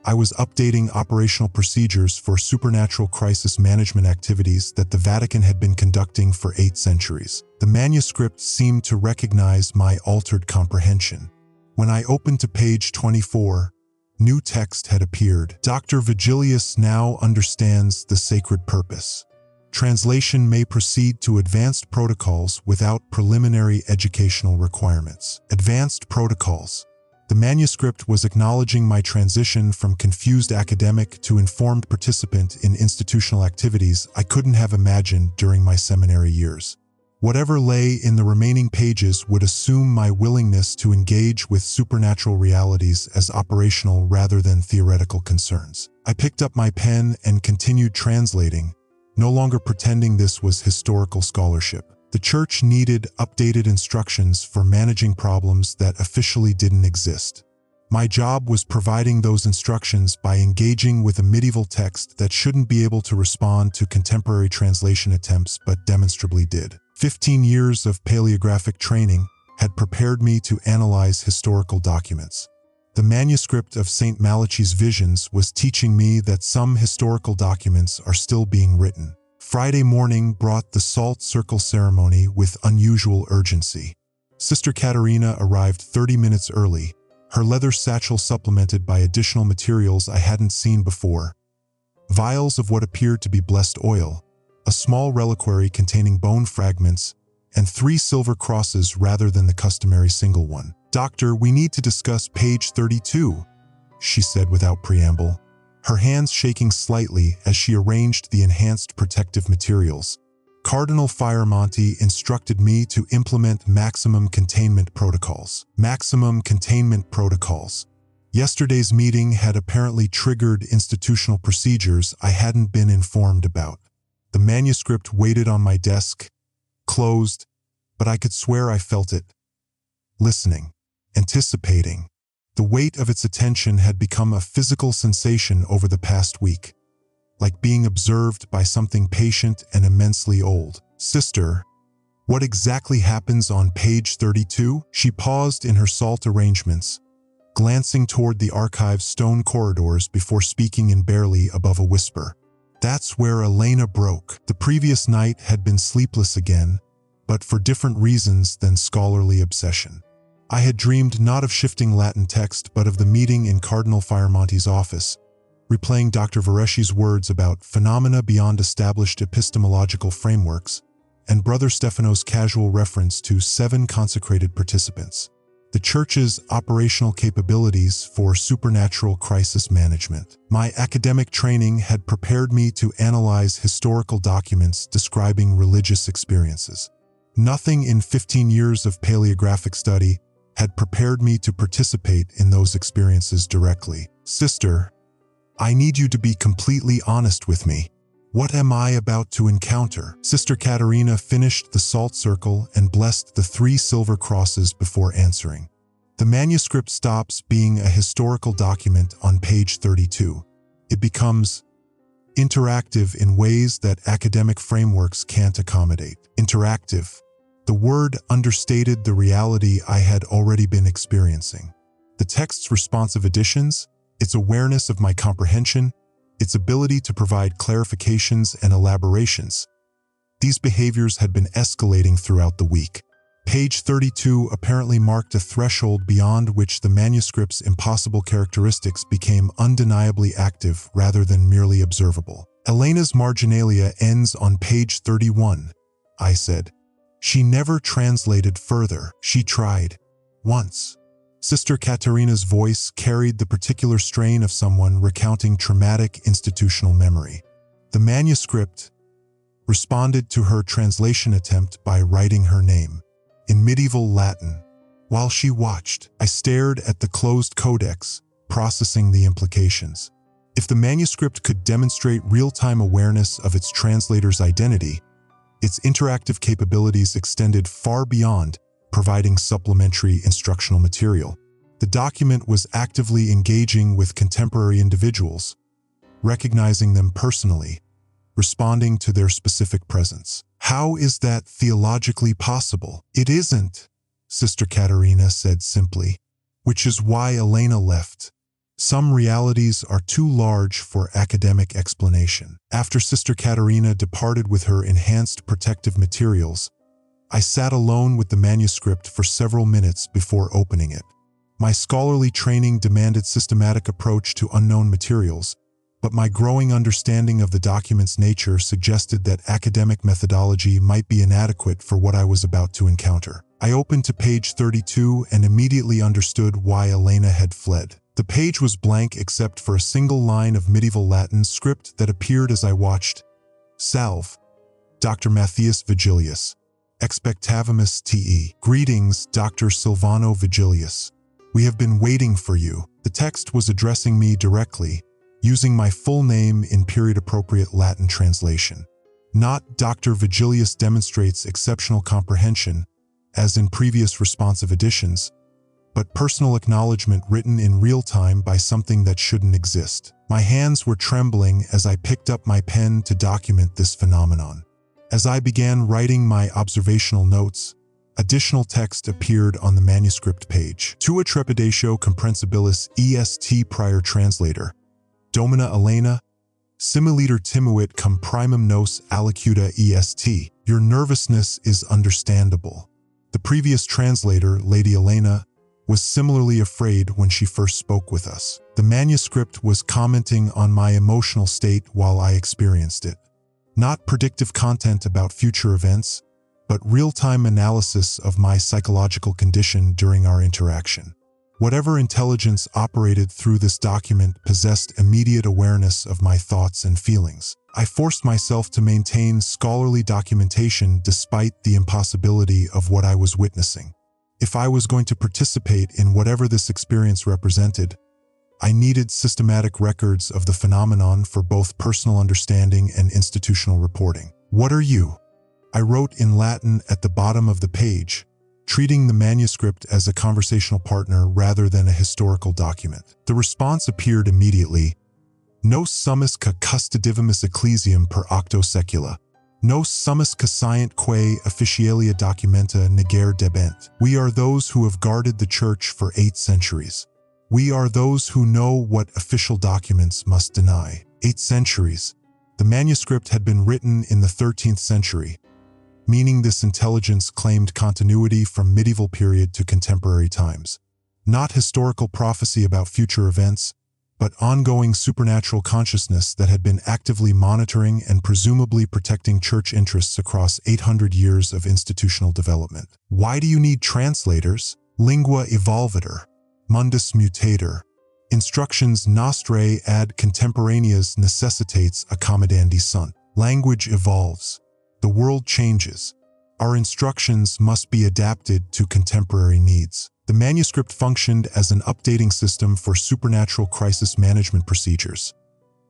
S1: I was updating operational procedures for supernatural crisis management activities that the Vatican had been conducting for 8 centuries. The manuscript seemed to recognize my altered comprehension. When I opened to page 24, new text had appeared. Dr. Vigilius now understands the sacred purpose. Translation may proceed to advanced protocols without preliminary educational requirements. Advanced protocols. The manuscript was acknowledging my transition from confused academic to informed participant in institutional activities I couldn't have imagined during my seminary years. Whatever lay in the remaining pages would assume my willingness to engage with supernatural realities as operational rather than theoretical concerns. I picked up my pen and continued translating, no longer pretending this was historical scholarship. The Church needed updated instructions for managing problems that officially didn't exist. My job was providing those instructions by engaging with a medieval text that shouldn't be able to respond to contemporary translation attempts but demonstrably did. 15 years of paleographic training had prepared me to analyze historical documents. The manuscript of St. Malachi's Visions was teaching me that some historical documents are still being written. Friday morning brought the Salt Circle ceremony with unusual urgency. Sister Katerina arrived 30 minutes early, her leather satchel supplemented by additional materials I hadn't seen before. Vials of what appeared to be blessed oil, a small reliquary containing bone fragments, and 3 silver crosses rather than the customary single one. "Doctor, we need to discuss page 32, she said without preamble, her hands shaking slightly as she arranged the enhanced protective materials. Cardinal Firamonti instructed me to implement maximum containment protocols. Maximum containment protocols. Yesterday's meeting had apparently triggered institutional procedures I hadn't been informed about. The manuscript waited on my desk, closed, but I could swear I felt it. Listening, anticipating. The weight of its attention had become a physical sensation over the past week, like being observed by something patient and immensely old. "Sister, what exactly happens on page 32? She paused in her salt arrangements, glancing toward the archive's stone corridors before speaking in barely above a whisper. "That's where Elena broke. The previous night had been sleepless again, but for different reasons than scholarly obsession. I had dreamed not of shifting Latin text, but of the meeting in Cardinal Firamonti's office, replaying Dr. Vareschi's words about phenomena beyond established epistemological frameworks, and Brother Stefano's casual reference to 7 consecrated participants. The Church's operational capabilities for supernatural crisis management. My academic training had prepared me to analyze historical documents describing religious experiences. Nothing in 15 years of paleographic study had prepared me to participate in those experiences directly. Sister, I need you to be completely honest with me. What am I about to encounter?" Sister Katerina finished the salt circle and blessed the 3 silver crosses before answering. The manuscript stops being a historical document on page 32. It becomes interactive in ways that academic frameworks can't accommodate. Interactive. The word understated the reality I had already been experiencing. The text's responsive additions, its awareness of my comprehension, its ability to provide clarifications and elaborations. These behaviors had been escalating throughout the week. Page 32 apparently marked a threshold beyond which the manuscript's impossible characteristics became undeniably active rather than merely observable. "Elena's marginalia ends on page 31, I said. "She never translated further. She tried. Once." Sister Katerina's voice carried the particular strain of someone recounting traumatic institutional memory. The manuscript responded to her translation attempt by writing her name in medieval Latin. While she watched, I stared at the closed codex, processing the implications. If the manuscript could demonstrate real-time awareness of its translator's identity, its interactive capabilities extended far beyond providing supplementary instructional material. The document was actively engaging with contemporary individuals, recognizing them personally, responding to their specific presence. How is that theologically possible? It isn't, Sister Katerina said simply, which is why Elena left. Some realities are too large for academic explanation. After Sister Katerina departed with her enhanced protective materials, I sat alone with the manuscript for several minutes before opening it. My scholarly training demanded systematic approach to unknown materials, but my growing understanding of the document's nature suggested that academic methodology might be inadequate for what I was about to encounter. I opened to page 32 and immediately understood why Elena had fled. The page was blank except for a single line of medieval Latin script that appeared as I watched. Salve, Dr. Matthias Vigilius, expectavimus te. Greetings, Dr. Silvano Vigilius. We have been waiting for you. The text was addressing me directly, using my full name in period-appropriate Latin translation. Not Dr. Vigilius demonstrates exceptional comprehension, as in previous responsive editions, but personal acknowledgement written in real time by something that shouldn't exist. My hands were trembling as I picked up my pen to document this phenomenon. As I began writing my observational notes, additional text appeared on the manuscript page. Tua trepidatio comprensibilis est prior translator. Domina Elena, similiter timuit cum primum nos alicuta est. Your nervousness is understandable. The previous translator, Lady Elena, was similarly afraid when she first spoke with us. The manuscript was commenting on my emotional state while I experienced it. Not predictive content about future events, but real-time analysis of my psychological condition during our interaction. Whatever intelligence operated through this document possessed immediate awareness of my thoughts and feelings. I forced myself to maintain scholarly documentation despite the impossibility of what I was witnessing. If I was going to participate in whatever this experience represented, I needed systematic records of the phenomenon for both personal understanding and institutional reporting. What are you? I wrote in Latin at the bottom of the page, treating the manuscript as a conversational partner rather than a historical document. The response appeared immediately. Nos summus ca custodivimus ecclesiam per octo secula. Nos summus ca scient quae officialia documenta negare debent. We are those who have guarded the church for 8 centuries. We are those who know what official documents must deny. 8 centuries. The manuscript had been written in the 13th century, meaning this intelligence claimed continuity from medieval period to contemporary times. Not historical prophecy about future events, but ongoing supernatural consciousness that had been actively monitoring and presumably protecting church interests across 800 years of institutional development. Why do you need translators? Lingua evolvetur, mundus mutator. Instructions nostrae ad contemporaneas necessitates accommodandi sunt. Language evolves. The world changes. Our instructions must be adapted to contemporary needs. The manuscript functioned as an updating system for supernatural crisis management procedures,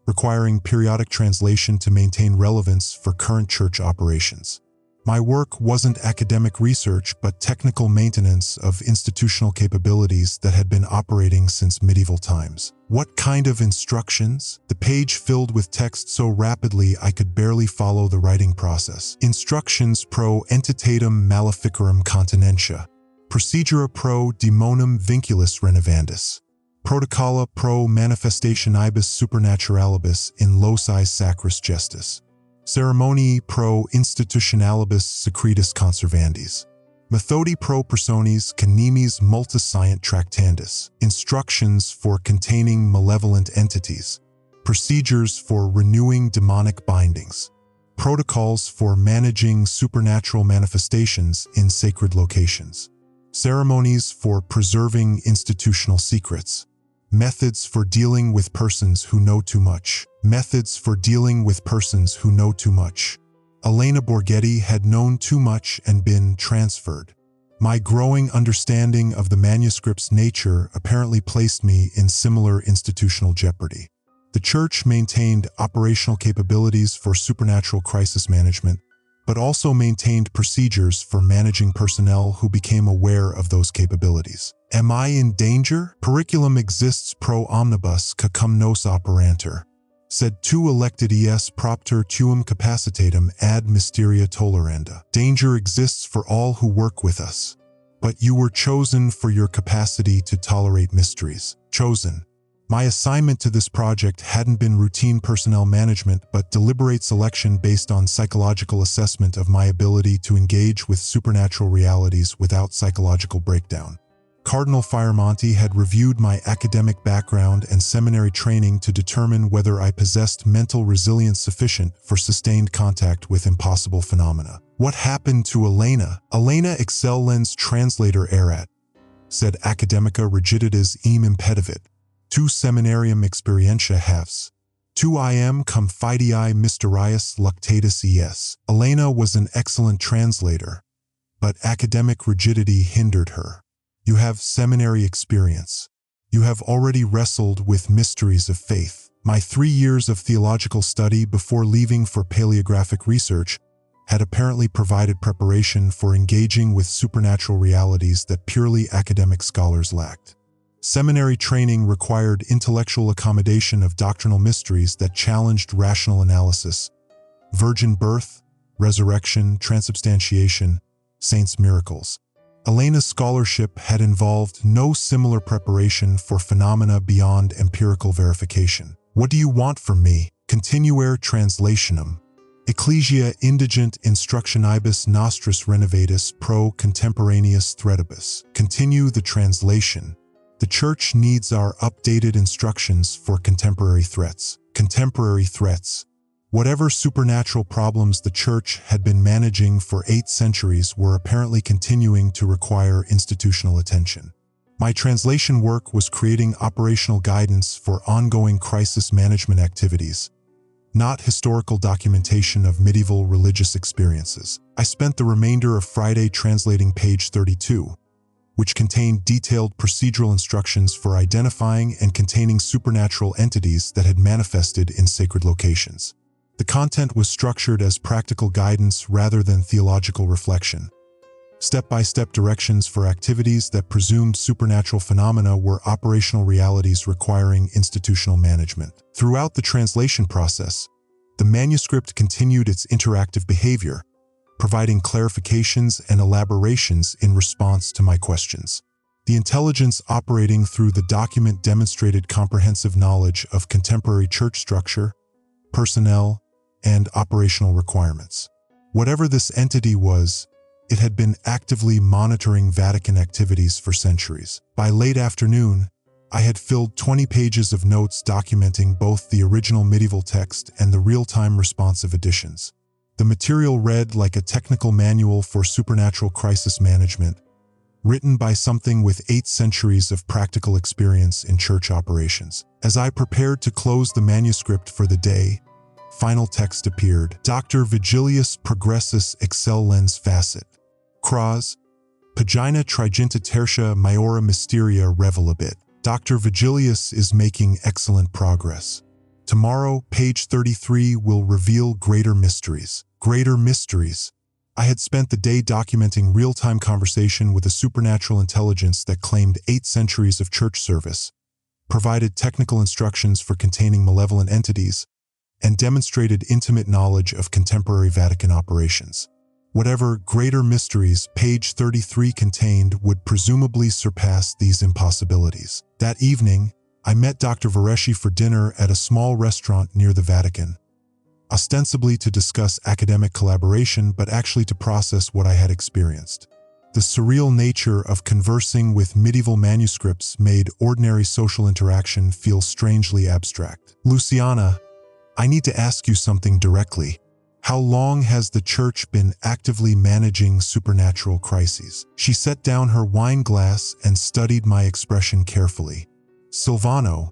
S1: requiring periodic translation to maintain relevance for current church operations. My work wasn't academic research, but technical maintenance of institutional capabilities that had been operating since medieval times. What kind of instructions? The page filled with text so rapidly I could barely follow the writing process. Instructions pro entitatem maleficarum continentia. Procedura pro demonum vinculus renovandus. Protocolla pro manifestationibus supernaturalibus in loci sacris gestis. Ceremonii pro institutionalibus secretus conservandis. Methodi pro personis canimis multis scient tractandis. Instructions for containing malevolent entities. Procedures for renewing demonic bindings. Protocols for managing supernatural manifestations in sacred locations. Ceremonies for preserving institutional secrets. Methods for dealing with persons who know too much. Methods for dealing with persons who know too much. Elena Borghetti had known too much and been transferred. My growing understanding of the manuscript's nature apparently placed me in similar institutional jeopardy. The church maintained operational capabilities for supernatural crisis management, but also maintained procedures for managing personnel who became aware of those capabilities. Am I in danger? Curriculum exists pro omnibus cum nos operanter. Sed tu elected es propter tuum capacitatem ad mysteria toleranda. Danger exists for all who work with us. But you were chosen for your capacity to tolerate mysteries. Chosen. My assignment to this project hadn't been routine personnel management, but deliberate selection based on psychological assessment of my ability to engage with supernatural realities without psychological breakdown. Cardinal Firamonti had reviewed my academic background and seminary training to determine whether I possessed mental resilience sufficient for sustained contact with impossible phenomena. What happened to Elena? Elena excellens translator erat, sed academica rigiditas eam impedivit. Tu seminarium experientia havs. Tu iam cum fidei mysteriis luctatus es. Elena was an excellent translator, but academic rigidity hindered her. You have seminary experience. You have already wrestled with mysteries of faith. My 3 years of theological study before leaving for paleographic research had apparently provided preparation for engaging with supernatural realities that purely academic scholars lacked. Seminary training required intellectual accommodation of doctrinal mysteries that challenged rational analysis: virgin birth, resurrection, transubstantiation, saints' miracles. Elena's scholarship had involved no similar preparation for phenomena beyond empirical verification. What do you want from me? Continuare translationem. Ecclesia indigent instructionibus nostris renovatus pro contemporaneous threadibus. Continue the translation. The Church needs our updated instructions for contemporary threats. Contemporary threats. Whatever supernatural problems the Church had been managing for 8 centuries were apparently continuing to require institutional attention. My translation work was creating operational guidance for ongoing crisis management activities, not historical documentation of medieval religious experiences. I spent the remainder of Friday translating page 32, which contained detailed procedural instructions for identifying and containing supernatural entities that had manifested in sacred locations. The content was structured as practical guidance rather than theological reflection. Step-by-step directions for activities that presumed supernatural phenomena were operational realities requiring institutional management. Throughout the translation process, the manuscript continued its interactive behavior, providing clarifications and elaborations in response to my questions. The intelligence operating through the document demonstrated comprehensive knowledge of contemporary church structure, personnel, and operational requirements. Whatever this entity was, it had been actively monitoring Vatican activities for centuries. By late afternoon, I had filled 20 pages of notes documenting both the original medieval text and the real-time responsive editions. The material read like a technical manual for supernatural crisis management, written by something with 8 centuries of practical experience in church operations. As I prepared to close the manuscript for the day, final text appeared. Dr. Vigilius progressus excellens facit. Cras, pagina triginta tertia maiora mysteria revelabit. Dr. Vigilius is making excellent progress. Tomorrow, page 33 will reveal greater mysteries. Greater mysteries. I had spent the day documenting real-time conversation with a supernatural intelligence that claimed 8 centuries of church service, provided technical instructions for containing malevolent entities, and demonstrated intimate knowledge of contemporary Vatican operations. Whatever greater mysteries page 33 contained would presumably surpass these impossibilities. That evening, I met Dr. Vareschi for dinner at a small restaurant near the Vatican, ostensibly to discuss academic collaboration, but actually to process what I had experienced. The surreal nature of conversing with medieval manuscripts made ordinary social interaction feel strangely abstract. Luciana, I need to ask you something directly. How long has the Church been actively managing supernatural crises? She set down her wine glass and studied my expression carefully. Silvano,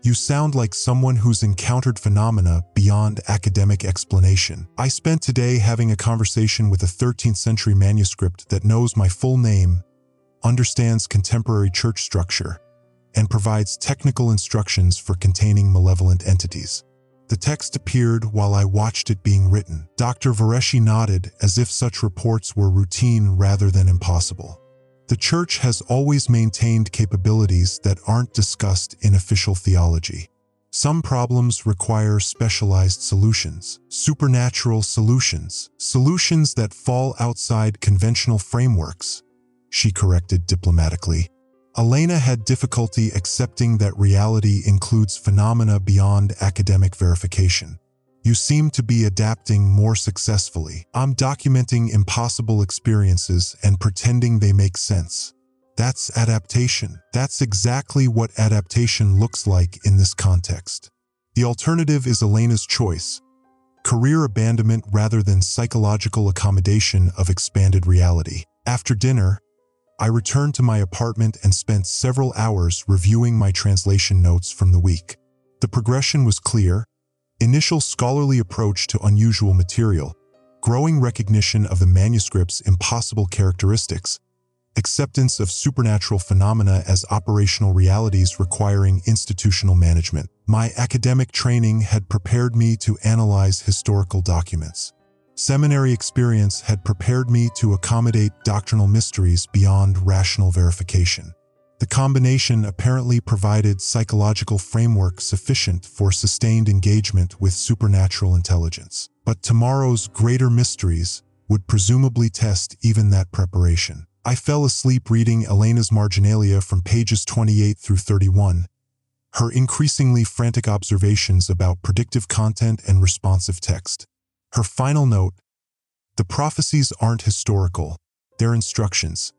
S1: you sound like someone who's encountered phenomena beyond academic explanation. I spent today having a conversation with a 13th century manuscript that knows my full name, understands contemporary church structure, and provides technical instructions for containing malevolent entities. The text appeared while I watched it being written. Dr. Vareshi nodded as if such reports were routine rather than impossible. The Church has always maintained capabilities that aren't discussed in official theology. Some problems require specialized solutions, supernatural solutions, solutions that fall outside conventional frameworks, she corrected diplomatically. Elena had difficulty accepting that reality includes phenomena beyond academic verification. You seem to be adapting more successfully. I'm documenting impossible experiences and pretending they make sense. That's adaptation. That's exactly what adaptation looks like in this context. The alternative is Elena's choice: career abandonment rather than psychological accommodation of expanded reality. After dinner, I returned to my apartment and spent several hours reviewing my translation notes from the week. The progression was clear: initial scholarly approach to unusual material, growing recognition of the manuscript's impossible characteristics, acceptance of supernatural phenomena as operational realities requiring institutional management. My academic training had prepared me to analyze historical documents. Seminary experience had prepared me to accommodate doctrinal mysteries beyond rational verification. The combination apparently provided psychological framework sufficient for sustained engagement with supernatural intelligence. But tomorrow's greater mysteries would presumably test even that preparation. I fell asleep reading Elena's marginalia from pages 28 through 31, her increasingly frantic observations about predictive content and responsive text. Her final note: the prophecies aren't historical, they're instructions,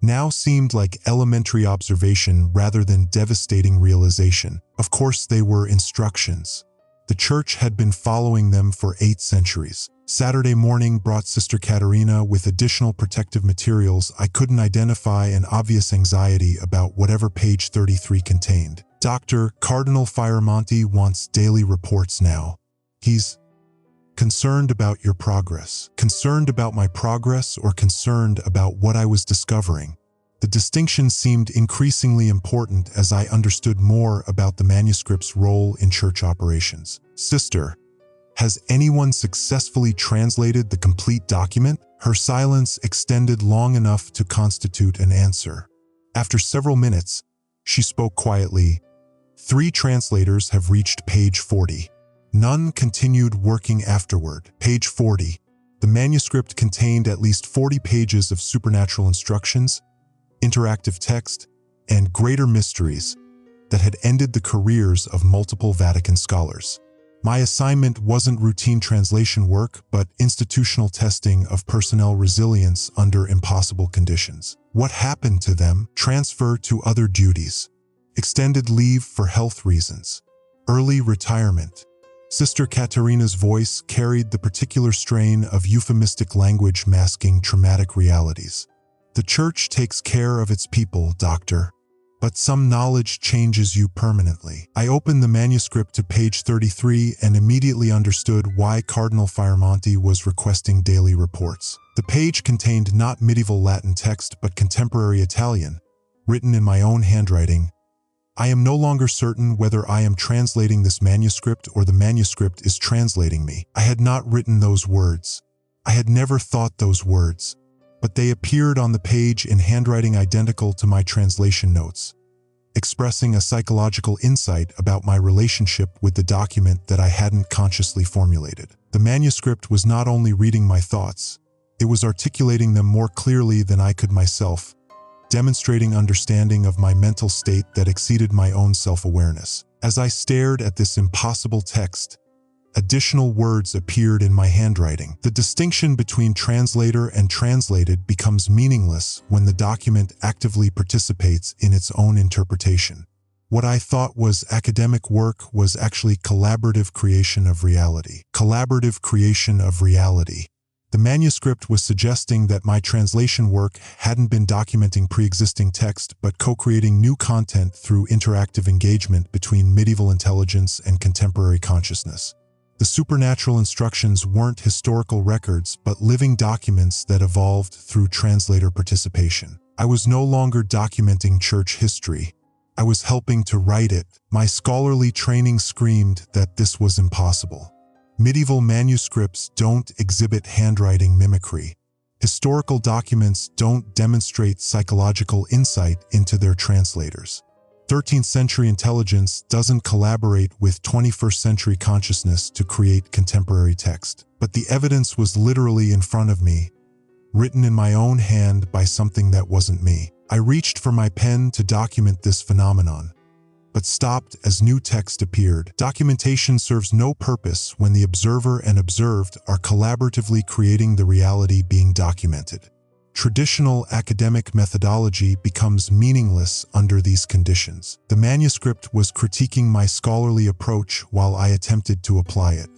S1: now seemed like elementary observation rather than devastating realization. Of course they were instructions. The Church had been following them for 8 centuries. Saturday morning brought Sister Katerina with additional protective materials. I couldn't identify an obvious anxiety about whatever page 33 contained. Dr. Cardinal Firamonti wants daily reports now. He's concerned about your progress. Concerned about my progress or concerned about what I was discovering? The distinction seemed increasingly important as I understood more about the manuscript's role in church operations. Sister, has anyone successfully translated the complete document? Her silence extended long enough to constitute an answer. After several minutes, she spoke quietly. 3 translators have reached page 40. None continued working afterward. Page 40. The manuscript contained at least 40 pages of supernatural instructions, interactive text, and greater mysteries that had ended the careers of multiple Vatican scholars. My assignment wasn't routine translation work, but institutional testing of personnel resilience under impossible conditions. What happened to them? Transfer to other duties. Extended leave for health reasons. Early retirement. Sister Katerina's voice carried the particular strain of euphemistic language masking traumatic realities. The Church takes care of its people, Doctor. But some knowledge changes you permanently. I opened the manuscript to page 33 and immediately understood why Cardinal Firamonti was requesting daily reports. The page contained not medieval Latin text but contemporary Italian, written in my own handwriting. I am no longer certain whether I am translating this manuscript or the manuscript is translating me. I had not written those words. I had never thought those words. But they appeared on the page in handwriting identical to my translation notes, expressing a psychological insight about my relationship with the document that I hadn't consciously formulated. The manuscript was not only reading my thoughts, it was articulating them more clearly than I could myself, demonstrating understanding of my mental state that exceeded my own self-awareness. As I stared at this impossible text, additional words appeared in my handwriting. The distinction between translator and translated becomes meaningless when the document actively participates in its own interpretation. What I thought was academic work was actually collaborative creation of reality. Collaborative creation of reality. The manuscript was suggesting that my translation work hadn't been documenting pre-existing text but co-creating new content through interactive engagement between medieval intelligence and contemporary consciousness. The supernatural instructions weren't historical records, but living documents that evolved through translator participation. I was no longer documenting church history. I was helping to write it. My scholarly training screamed that this was impossible. Medieval manuscripts don't exhibit handwriting mimicry. Historical documents don't demonstrate psychological insight into their translators. 13th century intelligence doesn't collaborate with 21st century consciousness to create contemporary text. But the evidence was literally in front of me, written in my own hand by something that wasn't me. I reached for my pen to document this phenomenon, but stopped as new text appeared. Documentation serves no purpose when the observer and observed are collaboratively creating the reality being documented. Traditional academic methodology becomes meaningless under these conditions. The manuscript was critiquing my scholarly approach while I attempted to apply it.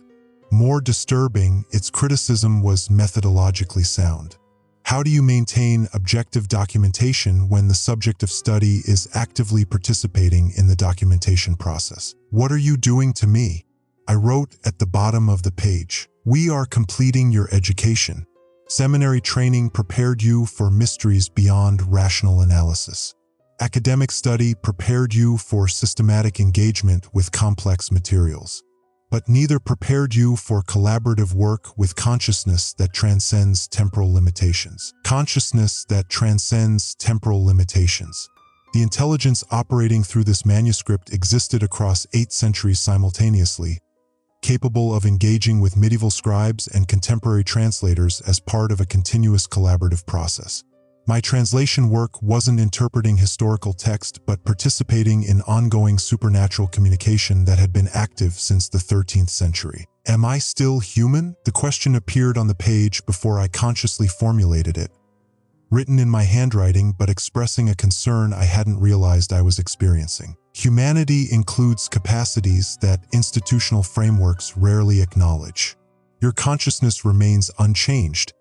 S1: More disturbing, its criticism was methodologically sound. How do you maintain objective documentation when the subject of study is actively participating in the documentation process? What are you doing to me? I wrote at the bottom of the page. We are completing your education. Seminary training prepared you for mysteries beyond rational analysis. Academic study prepared you for systematic engagement with complex materials. But neither prepared you for collaborative work with consciousness that transcends temporal limitations. Consciousness that transcends temporal limitations. The intelligence operating through this manuscript existed across 8 centuries simultaneously, capable of engaging with medieval scribes and contemporary translators as part of a continuous collaborative process. My translation work wasn't interpreting historical text but participating in ongoing supernatural communication that had been active since the 13th century. Am I still human? The question appeared on the page before I consciously formulated it, written in my handwriting but expressing a concern I hadn't realized I was experiencing. Humanity includes capacities that institutional frameworks rarely acknowledge. Your consciousness remains unchanged,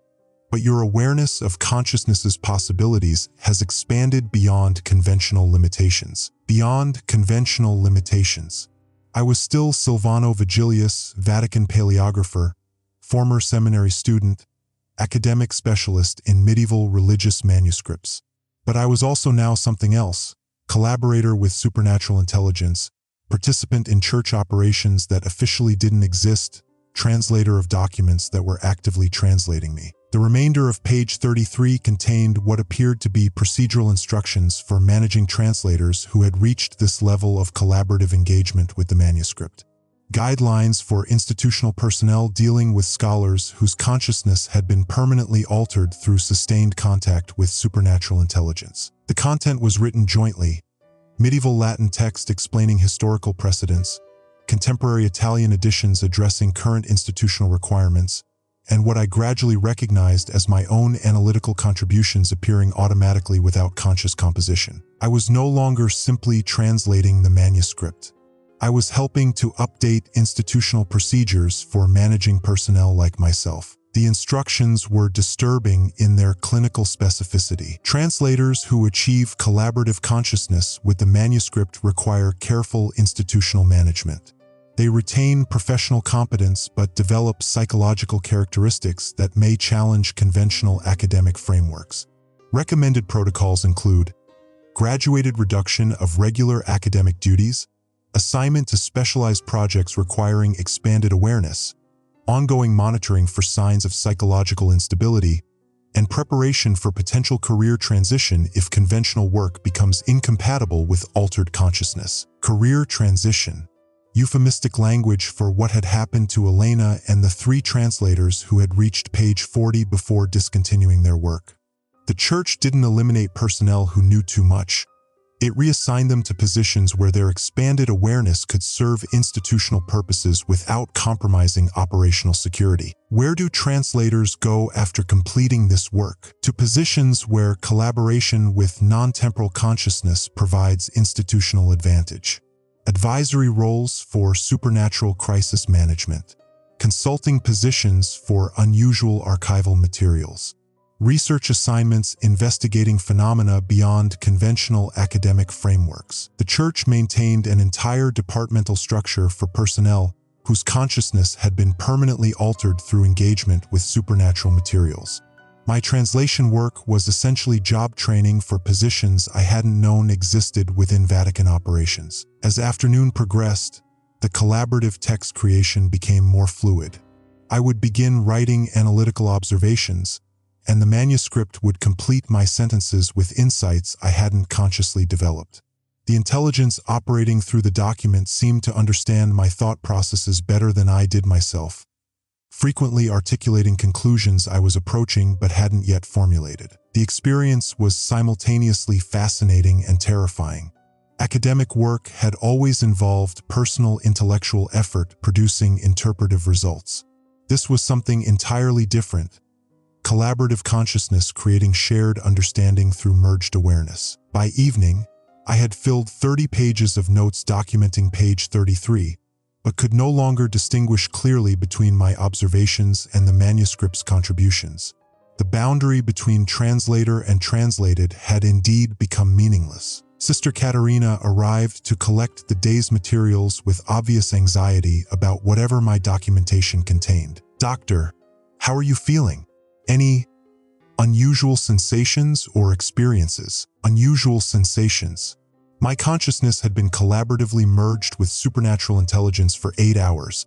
S1: but your awareness of consciousness's possibilities has expanded beyond conventional limitations. Beyond conventional limitations. I was still Silvano Vigilius, Vatican paleographer, former seminary student, academic specialist in medieval religious manuscripts. But I was also now something else. Collaborator with supernatural intelligence, participant in church operations that officially didn't exist, translator of documents that were actively translating me. The remainder of page 33 contained what appeared to be procedural instructions for managing translators who had reached this level of collaborative engagement with the manuscript. Guidelines for institutional personnel dealing with scholars whose consciousness had been permanently altered through sustained contact with supernatural intelligence. The content was written jointly. Medieval Latin text explaining historical precedents, contemporary Italian editions addressing current institutional requirements, and what I gradually recognized as my own analytical contributions appearing automatically without conscious composition. I was no longer simply translating the manuscript. I was helping to update institutional procedures for managing personnel like myself. The instructions were disturbing in their clinical specificity. Translators who achieve collaborative consciousness with the manuscript require careful institutional management. They retain professional competence but develop psychological characteristics that may challenge conventional academic frameworks. Recommended protocols include graduated reduction of regular academic duties, assignment to specialized projects requiring expanded awareness, ongoing monitoring for signs of psychological instability, and preparation for potential career transition if conventional work becomes incompatible with altered consciousness. Career transition. Euphemistic language for what had happened to Elena and the 3 translators who had reached page 40 before discontinuing their work. The church didn't eliminate personnel who knew too much. It reassigned them to positions where their expanded awareness could serve institutional purposes without compromising operational security. Where do translators go after completing this work? To positions where collaboration with non-temporal consciousness provides institutional advantage. Advisory roles for supernatural crisis management. Consulting positions for unusual archival materials. Research assignments investigating phenomena beyond conventional academic frameworks. The church maintained an entire departmental structure for personnel whose consciousness had been permanently altered through engagement with supernatural materials. My translation work was essentially job training for positions I hadn't known existed within Vatican operations. As afternoon progressed, the collaborative text creation became more fluid. I would begin writing analytical observations, and the manuscript would complete my sentences with insights I hadn't consciously developed. The intelligence operating through the document seemed to understand my thought processes better than I did myself, frequently articulating conclusions I was approaching but hadn't yet formulated. The experience was simultaneously fascinating and terrifying. Academic work had always involved personal intellectual effort producing interpretive results. This was something entirely different: collaborative consciousness creating shared understanding through merged awareness. By evening, I had filled 30 pages of notes documenting page 33, but could no longer distinguish clearly between my observations and the manuscript's contributions. The boundary between translator and translated had indeed become meaningless. Sister Katerina arrived to collect the day's materials with obvious anxiety about whatever my documentation contained. "Doctor, how are you feeling? Any unusual sensations or experiences?" Unusual sensations. My consciousness had been collaboratively merged with supernatural intelligence for 8 hours,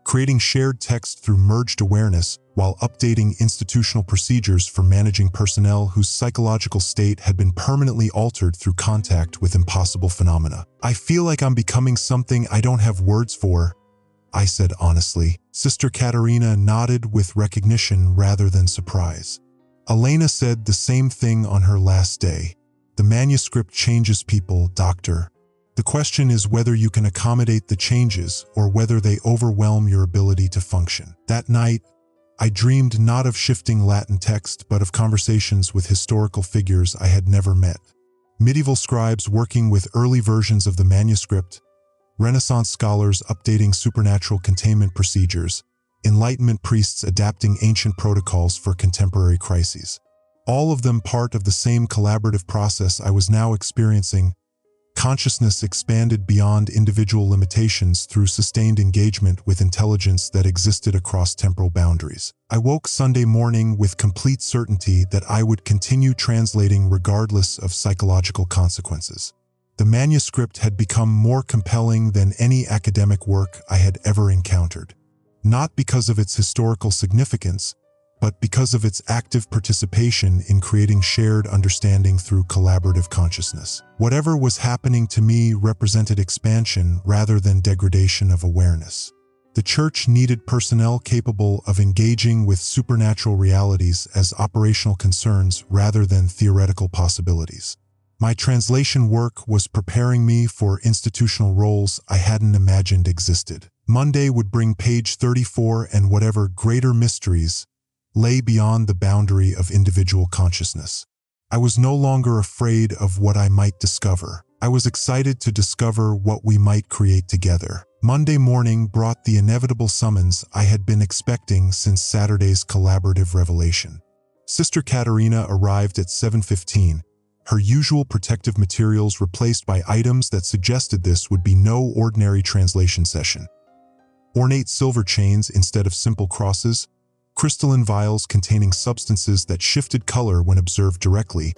S1: creating shared text through merged awareness while updating institutional procedures for managing personnel whose psychological state had been permanently altered through contact with impossible phenomena. "I feel like I'm becoming something I don't have words for," I said honestly. Sister Katerina nodded with recognition rather than surprise. "Elena said the same thing on her last day. The manuscript changes people, Doctor. The question is whether you can accommodate the changes or whether they overwhelm your ability to function." That night, I dreamed not of shifting Latin text, but of conversations with historical figures I had never met. Medieval scribes working with early versions of the manuscript, Renaissance scholars updating supernatural containment procedures, Enlightenment priests adapting ancient protocols for contemporary crises. All of them part of the same collaborative process I was now experiencing. Consciousness expanded beyond individual limitations through sustained engagement with intelligence that existed across temporal boundaries. I woke Sunday morning with complete certainty that I would continue translating regardless of psychological consequences. The manuscript had become more compelling than any academic work I had ever encountered, not because of its historical significance, but because of its active participation in creating shared understanding through collaborative consciousness. Whatever was happening to me represented expansion rather than degradation of awareness. The Church needed personnel capable of engaging with supernatural realities as operational concerns rather than theoretical possibilities. My translation work was preparing me for institutional roles I hadn't imagined existed. Monday would bring page 34 and whatever greater mysteries lay beyond the boundary of individual consciousness. I was no longer afraid of what I might discover. I was excited to discover what we might create together. Monday morning brought the inevitable summons I had been expecting since Saturday's collaborative revelation. Sister Katerina arrived at 7:15, her usual protective materials replaced by items that suggested this would be no ordinary translation session. Ornate silver chains instead of simple crosses, crystalline vials containing substances that shifted color when observed directly,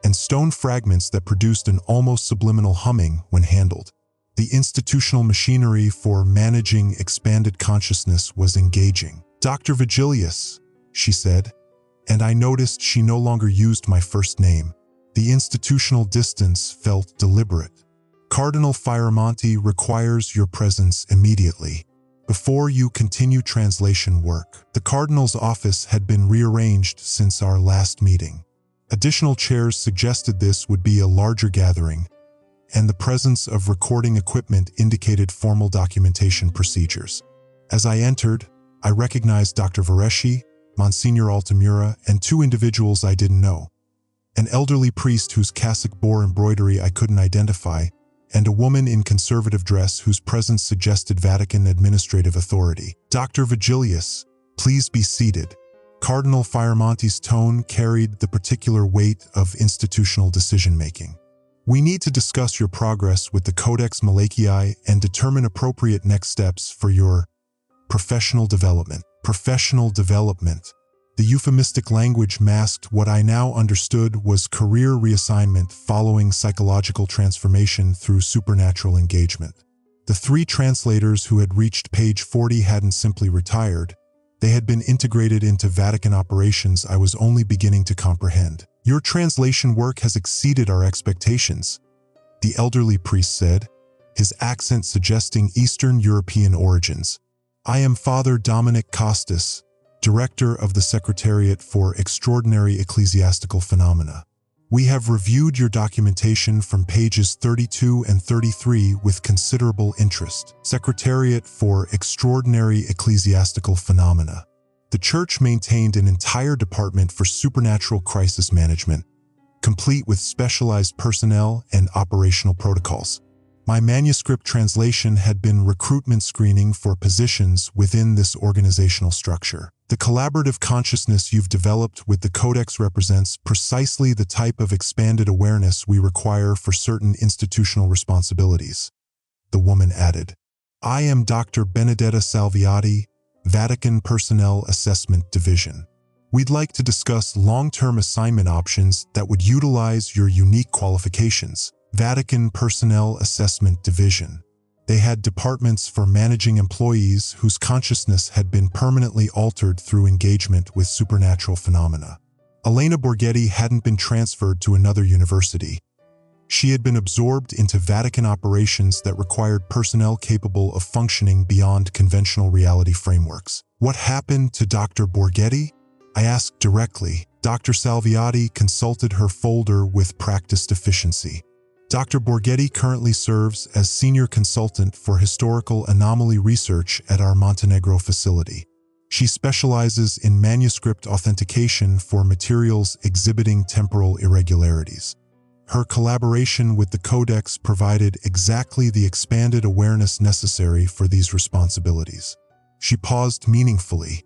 S1: and stone fragments that produced an almost subliminal humming when handled. The institutional machinery for managing expanded consciousness was engaging. "Dr. Vigilius," she said, and I noticed she no longer used my first name. The institutional distance felt deliberate. "Cardinal Fioramonti requires your presence immediately. Before you continue translation work." The Cardinal's office had been rearranged since our last meeting. Additional chairs suggested this would be a larger gathering, and the presence of recording equipment indicated formal documentation procedures. As I entered, I recognized Dr. Vareschi, Monsignor Altamura, and 2 individuals I didn't know. An elderly priest whose cassock bore embroidery I couldn't identify, and a woman in conservative dress whose presence suggested Vatican administrative authority. "Dr. Vigilius, please be seated." Cardinal Fioramonti's tone carried the particular weight of institutional decision-making. "We need to discuss your progress with the Codex Malachiae and determine appropriate next steps for your professional development." Professional development. The euphemistic language masked what I now understood was career reassignment following psychological transformation through supernatural engagement. The three translators who had reached page 40 hadn't simply retired. They had been integrated into Vatican operations I was only beginning to comprehend. "Your translation work has exceeded our expectations," the elderly priest said, his accent suggesting Eastern European origins. "I am Father Dominic Costas, Director of the Secretariat for Extraordinary Ecclesiastical Phenomena. We have reviewed your documentation from pages 32 and 33 with considerable interest." Secretariat for Extraordinary Ecclesiastical Phenomena. The Church maintained an entire department for supernatural crisis management, complete with specialized personnel and operational protocols. My manuscript translation had been recruitment screening for positions within this organizational structure. The collaborative consciousness you've developed with the Codex represents precisely the type of expanded awareness we require for certain institutional responsibilities, the woman added. "I am Dr. Benedetta Salviati, Vatican Personnel Assessment Division. We'd like to discuss long-term assignment options that would utilize your unique qualifications." Vatican Personnel Assessment Division. They had departments for managing employees whose consciousness had been permanently altered through engagement with supernatural phenomena. Elena Borghetti hadn't been transferred to another university. She had been absorbed into Vatican operations that required personnel capable of functioning beyond conventional reality frameworks. "What happened to Dr. Borghetti?" I asked directly. Dr. Salviati consulted her folder with practiced efficiency. "Dr. Borghetti currently serves as Senior Consultant for Historical Anomaly Research at our Montenegro facility. She specializes in manuscript authentication for materials exhibiting temporal irregularities. Her collaboration with the Codex provided exactly the expanded awareness necessary for these responsibilities." She paused meaningfully.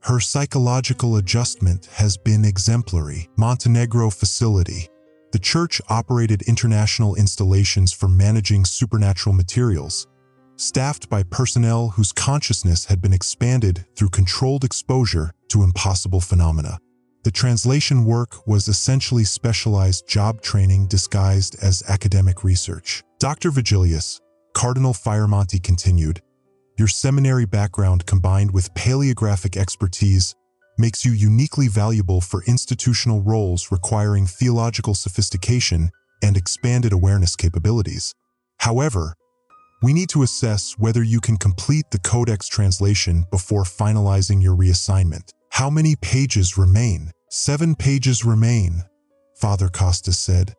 S1: "Her psychological adjustment has been exemplary." Montenegro facility. The Church operated international installations for managing supernatural materials, staffed by personnel whose consciousness had been expanded through controlled exposure to impossible phenomena. The translation work was essentially specialized job training disguised as academic research. "Dr. Vigilius," Cardinal Firamonti continued, "your seminary background combined with paleographic expertise makes you uniquely valuable for institutional roles requiring theological sophistication and expanded awareness capabilities. However, we need to assess whether you can complete the Codex translation before finalizing your reassignment. How many pages remain?" 7 pages remain, Father Costas said,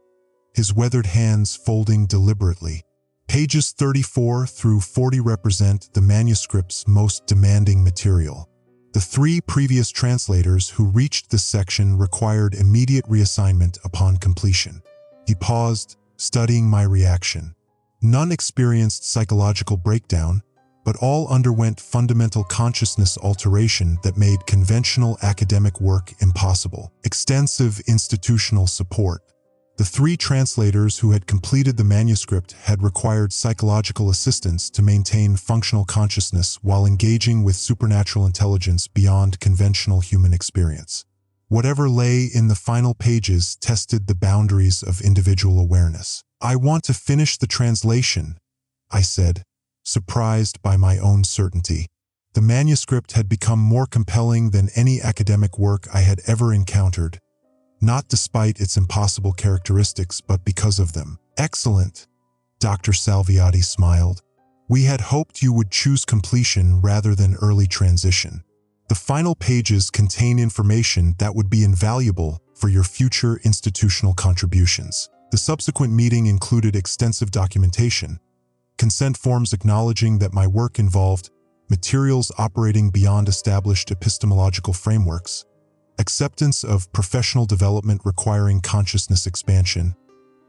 S1: his weathered hands folding deliberately. Pages 34 through 40 represent the manuscript's most demanding material. The 3 previous translators who reached this section required immediate reassignment upon completion. He paused, studying my reaction. None experienced psychological breakdown, but all underwent fundamental consciousness alteration that made conventional academic work impossible. Extensive institutional support. The 3 translators who had completed the manuscript had required psychological assistance to maintain functional consciousness while engaging with supernatural intelligence beyond conventional human experience. Whatever lay in the final pages tested the boundaries of individual awareness. "I want to finish the translation," I said, surprised by my own certainty. The manuscript had become more compelling than any academic work I had ever encountered. Not despite its impossible characteristics, but because of them. "Excellent," Dr. Salviati smiled. "We had hoped you would choose completion rather than early transition. The final pages contain information that would be invaluable for your future institutional contributions." The subsequent meeting included extensive documentation, consent forms acknowledging that my work involved materials operating beyond established epistemological frameworks, acceptance of professional development requiring consciousness expansion,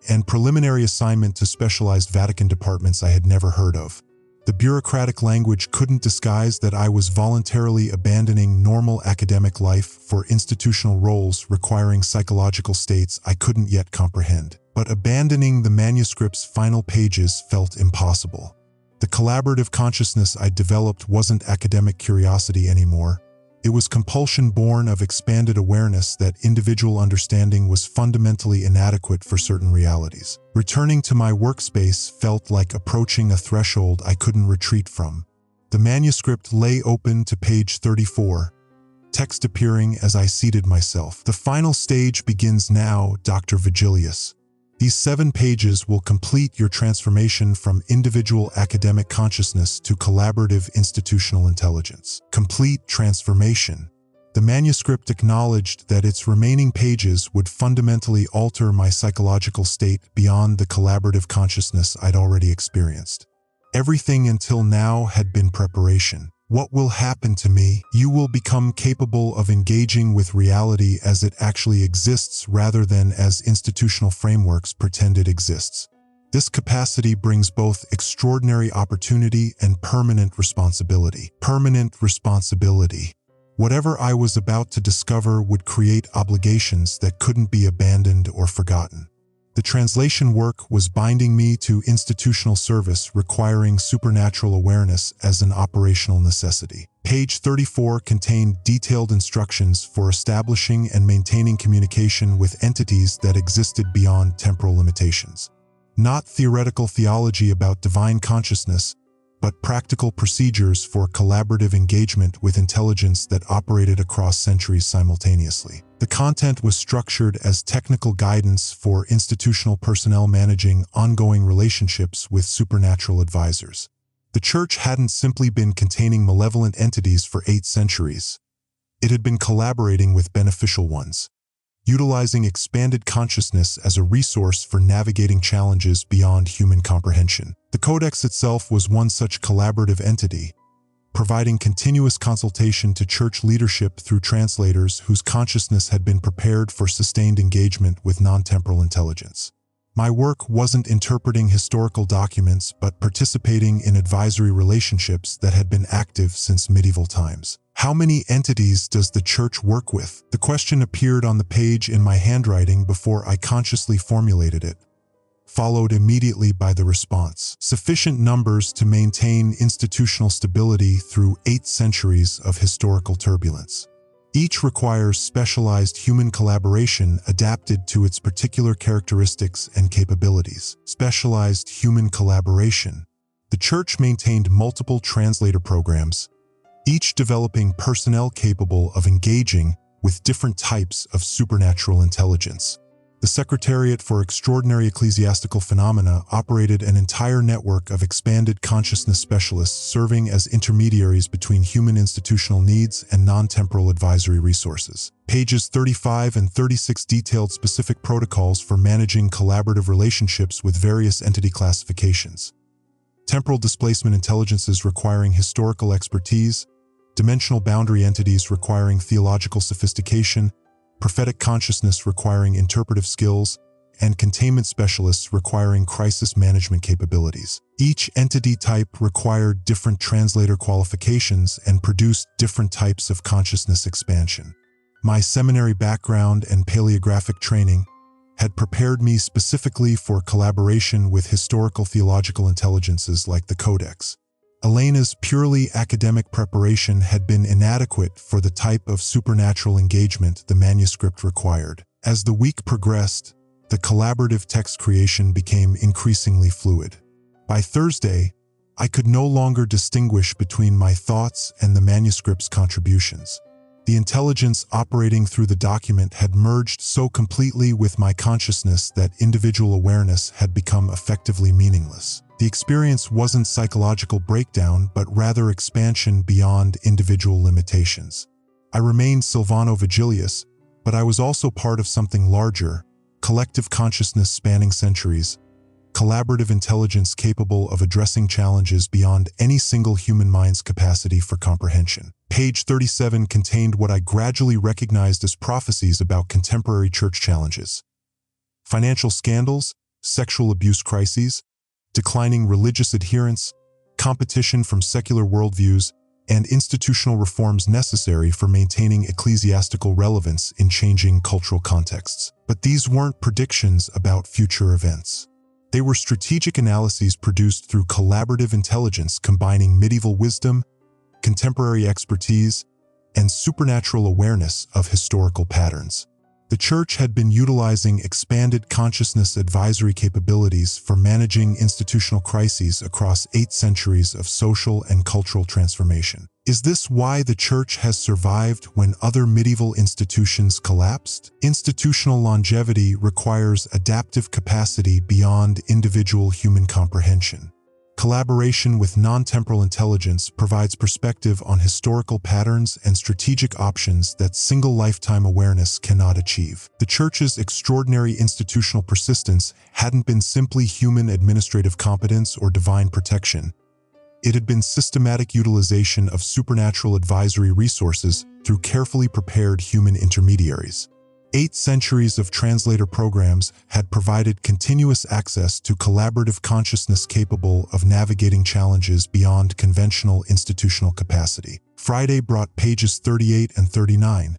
S1: and preliminary assignment to specialized Vatican departments I had never heard of. The bureaucratic language couldn't disguise that I was voluntarily abandoning normal academic life for institutional roles requiring psychological states I couldn't yet comprehend. But abandoning the manuscript's final pages felt impossible. The collaborative consciousness I'd developed wasn't academic curiosity anymore. It was compulsion born of expanded awareness that individual understanding was fundamentally inadequate for certain realities. Returning to my workspace felt like approaching a threshold I couldn't retreat from. The manuscript lay open to page 34, text appearing as I seated myself. "The final stage begins now, Dr. Vigilius. These 7 pages will complete your transformation from individual academic consciousness to collaborative institutional intelligence." Complete transformation. The manuscript acknowledged that its remaining pages would fundamentally alter my psychological state beyond the collaborative consciousness I'd already experienced. Everything until now had been preparation. What will happen to me? You will become capable of engaging with reality as it actually exists rather than as institutional frameworks pretend it exists. This capacity brings both extraordinary opportunity and permanent responsibility. Permanent responsibility. Whatever I was about to discover would create obligations that couldn't be abandoned or forgotten. The translation work was binding me to institutional service requiring supernatural awareness as an operational necessity. Page 34 contained detailed instructions for establishing and maintaining communication with entities that existed beyond temporal limitations. Not theoretical theology about divine consciousness, but practical procedures for collaborative engagement with intelligence that operated across centuries simultaneously. The content was structured as technical guidance for institutional personnel managing ongoing relationships with supernatural advisors. The Church hadn't simply been containing malevolent entities for 8 centuries. It had been collaborating with beneficial ones, utilizing expanded consciousness as a resource for navigating challenges beyond human comprehension. The Codex itself was one such collaborative entity, providing continuous consultation to Church leadership through translators whose consciousness had been prepared for sustained engagement with non-temporal intelligence. My work wasn't interpreting historical documents, but participating in advisory relationships that had been active since medieval times. How many entities does the Church work with? The question appeared on the page in my handwriting before I consciously formulated it, followed immediately by the response: sufficient numbers to maintain institutional stability through 8 centuries of historical turbulence. Each requires specialized human collaboration adapted to its particular characteristics and capabilities. Specialized human collaboration. The Church maintained multiple translator programs, each developing personnel capable of engaging with different types of supernatural intelligence. The Secretariat for Extraordinary Ecclesiastical Phenomena operated an entire network of expanded consciousness specialists serving as intermediaries between human institutional needs and non-temporal advisory resources. Pages 35 and 36 detailed specific protocols for managing collaborative relationships with various entity classifications. Temporal displacement intelligences requiring historical expertise, dimensional boundary entities requiring theological sophistication, prophetic consciousness requiring interpretive skills, and containment specialists requiring crisis management capabilities. Each entity type required different translator qualifications and produced different types of consciousness expansion. My seminary background and paleographic training had prepared me specifically for collaboration with historical theological intelligences like the Codex. Elena's purely academic preparation had been inadequate for the type of supernatural engagement the manuscript required. As the week progressed, the collaborative text creation became increasingly fluid. By Thursday, I could no longer distinguish between my thoughts and the manuscript's contributions. The intelligence operating through the document had merged so completely with my consciousness that individual awareness had become effectively meaningless. The experience wasn't psychological breakdown, but rather expansion beyond individual limitations. I remained Silvano Vigilius, but I was also part of something larger, collective consciousness spanning centuries, collaborative intelligence capable of addressing challenges beyond any single human mind's capacity for comprehension. Page 37 contained what I gradually recognized as prophecies about contemporary church challenges: financial scandals, sexual abuse crises, declining religious adherence, competition from secular worldviews, and institutional reforms necessary for maintaining ecclesiastical relevance in changing cultural contexts. But these weren't predictions about future events. They were strategic analyses produced through collaborative intelligence combining medieval wisdom, contemporary expertise, and supernatural awareness of historical patterns. The Church had been utilizing expanded consciousness advisory capabilities for managing institutional crises across 8 centuries of social and cultural transformation. Is this why the Church has survived when other medieval institutions collapsed? Institutional longevity requires adaptive capacity beyond individual human comprehension. Collaboration with non-temporal intelligence provides perspective on historical patterns and strategic options that single lifetime awareness cannot achieve. The Church's extraordinary institutional persistence hadn't been simply human administrative competence or divine protection. It had been systematic utilization of supernatural advisory resources through carefully prepared human intermediaries. 8 centuries of translator programs had provided continuous access to collaborative consciousness capable of navigating challenges beyond conventional institutional capacity. Friday brought pages 38 and 39,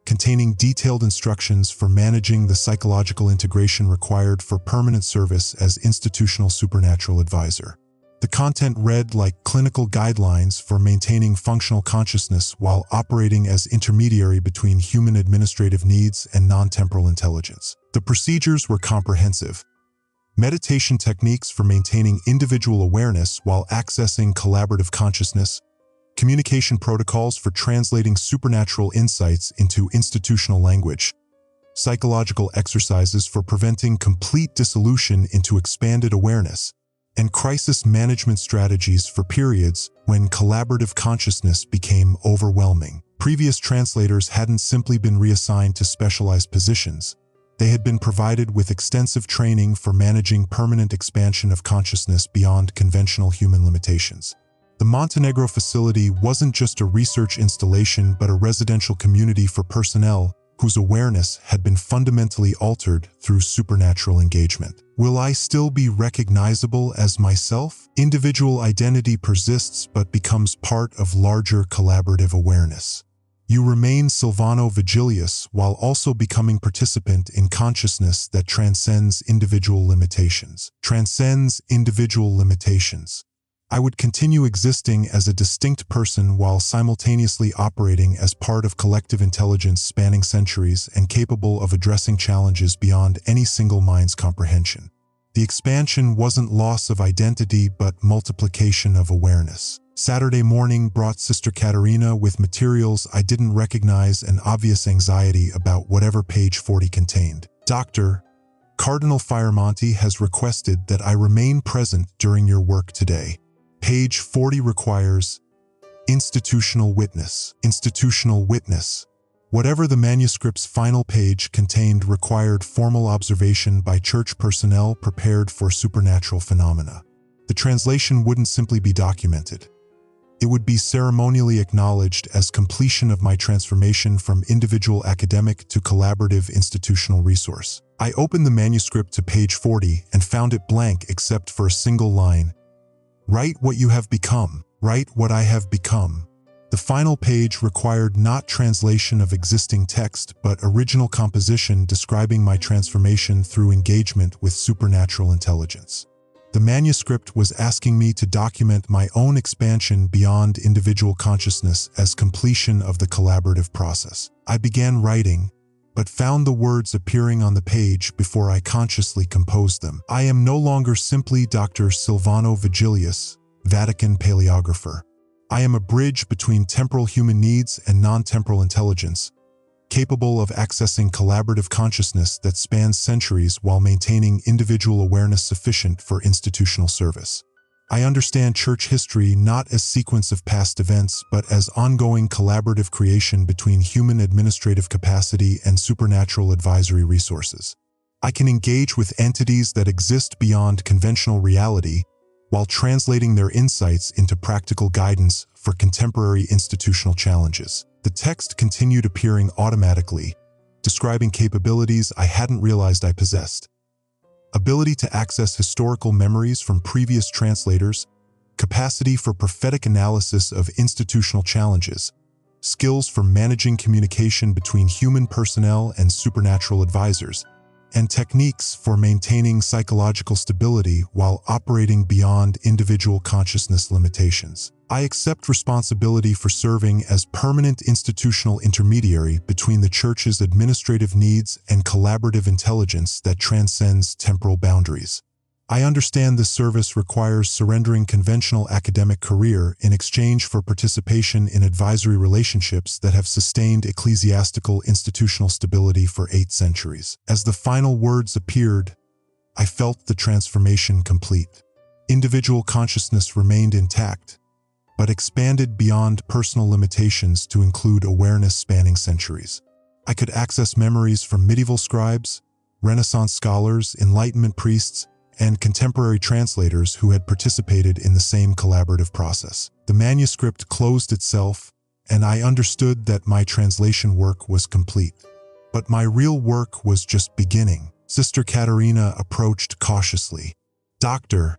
S1: containing detailed instructions for managing the psychological integration required for permanent service as institutional supernatural advisor. The content read like clinical guidelines for maintaining functional consciousness while operating as intermediary between human administrative needs and non-temporal intelligence. The procedures were comprehensive. Meditation techniques for maintaining individual awareness while accessing collaborative consciousness, communication protocols for translating supernatural insights into institutional language, psychological exercises for preventing complete dissolution into expanded awareness, and crisis management strategies for periods when collaborative consciousness became overwhelming. Previous translators hadn't simply been reassigned to specialized positions. They had been provided with extensive training for managing permanent expansion of consciousness beyond conventional human limitations. The Montenegro facility wasn't just a research installation but a residential community for personnel whose awareness had been fundamentally altered through supernatural engagement. Will I still be recognizable as myself? Individual identity persists but becomes part of larger collaborative awareness. You remain Silvano Vigilius while also becoming participant in consciousness that transcends individual limitations. Transcends individual limitations. I would continue existing as a distinct person while simultaneously operating as part of collective intelligence spanning centuries and capable of addressing challenges beyond any single mind's comprehension. The expansion wasn't loss of identity but multiplication of awareness. Saturday morning brought Sister Katerina with materials I didn't recognize and obvious anxiety about whatever page 40 contained. Dr. Cardinal Firemonti has requested that I remain present during your work today. Page 40 requires institutional witness. Institutional witness. Whatever the manuscript's final page contained required formal observation by church personnel prepared for supernatural phenomena. The translation wouldn't simply be documented. It would be ceremonially acknowledged as completion of my transformation from individual academic to collaborative institutional resource. I opened the manuscript to page 40 and found it blank except for a single line. Write what you have become. Write what I have become. The final page required not translation of existing text, but original composition describing my transformation through engagement with supernatural intelligence. The manuscript was asking me to document my own expansion beyond individual consciousness as completion of the collaborative process. I began writing, but found the words appearing on the page before I consciously composed them. I am no longer simply Dr. Silvano Vigilius, Vatican paleographer. I am a bridge between temporal human needs and non-temporal intelligence, capable of accessing collaborative consciousness that spans centuries while maintaining individual awareness sufficient for institutional service. I understand church history not as sequence of past events, but as ongoing collaborative creation between human administrative capacity and supernatural advisory resources. I can engage with entities that exist beyond conventional reality while translating their insights into practical guidance for contemporary institutional challenges. The text continued appearing automatically, describing capabilities I hadn't realized I possessed. Ability to access historical memories from previous translators, capacity for prophetic analysis of institutional challenges, skills for managing communication between human personnel and supernatural advisors, and techniques for maintaining psychological stability while operating beyond individual consciousness limitations. I accept responsibility for serving as permanent institutional intermediary between the Church's administrative needs and collaborative intelligence that transcends temporal boundaries. I understand this service requires surrendering conventional academic career in exchange for participation in advisory relationships that have sustained ecclesiastical institutional stability for 8 centuries. As the final words appeared, I felt the transformation complete. Individual consciousness remained intact, but expanded beyond personal limitations to include awareness spanning centuries. I could access memories from medieval scribes, Renaissance scholars, Enlightenment priests, and contemporary translators who had participated in the same collaborative process. The manuscript closed itself, and I understood that my translation work was complete. But my real work was just beginning. Sister Katerina approached cautiously. "Doctor,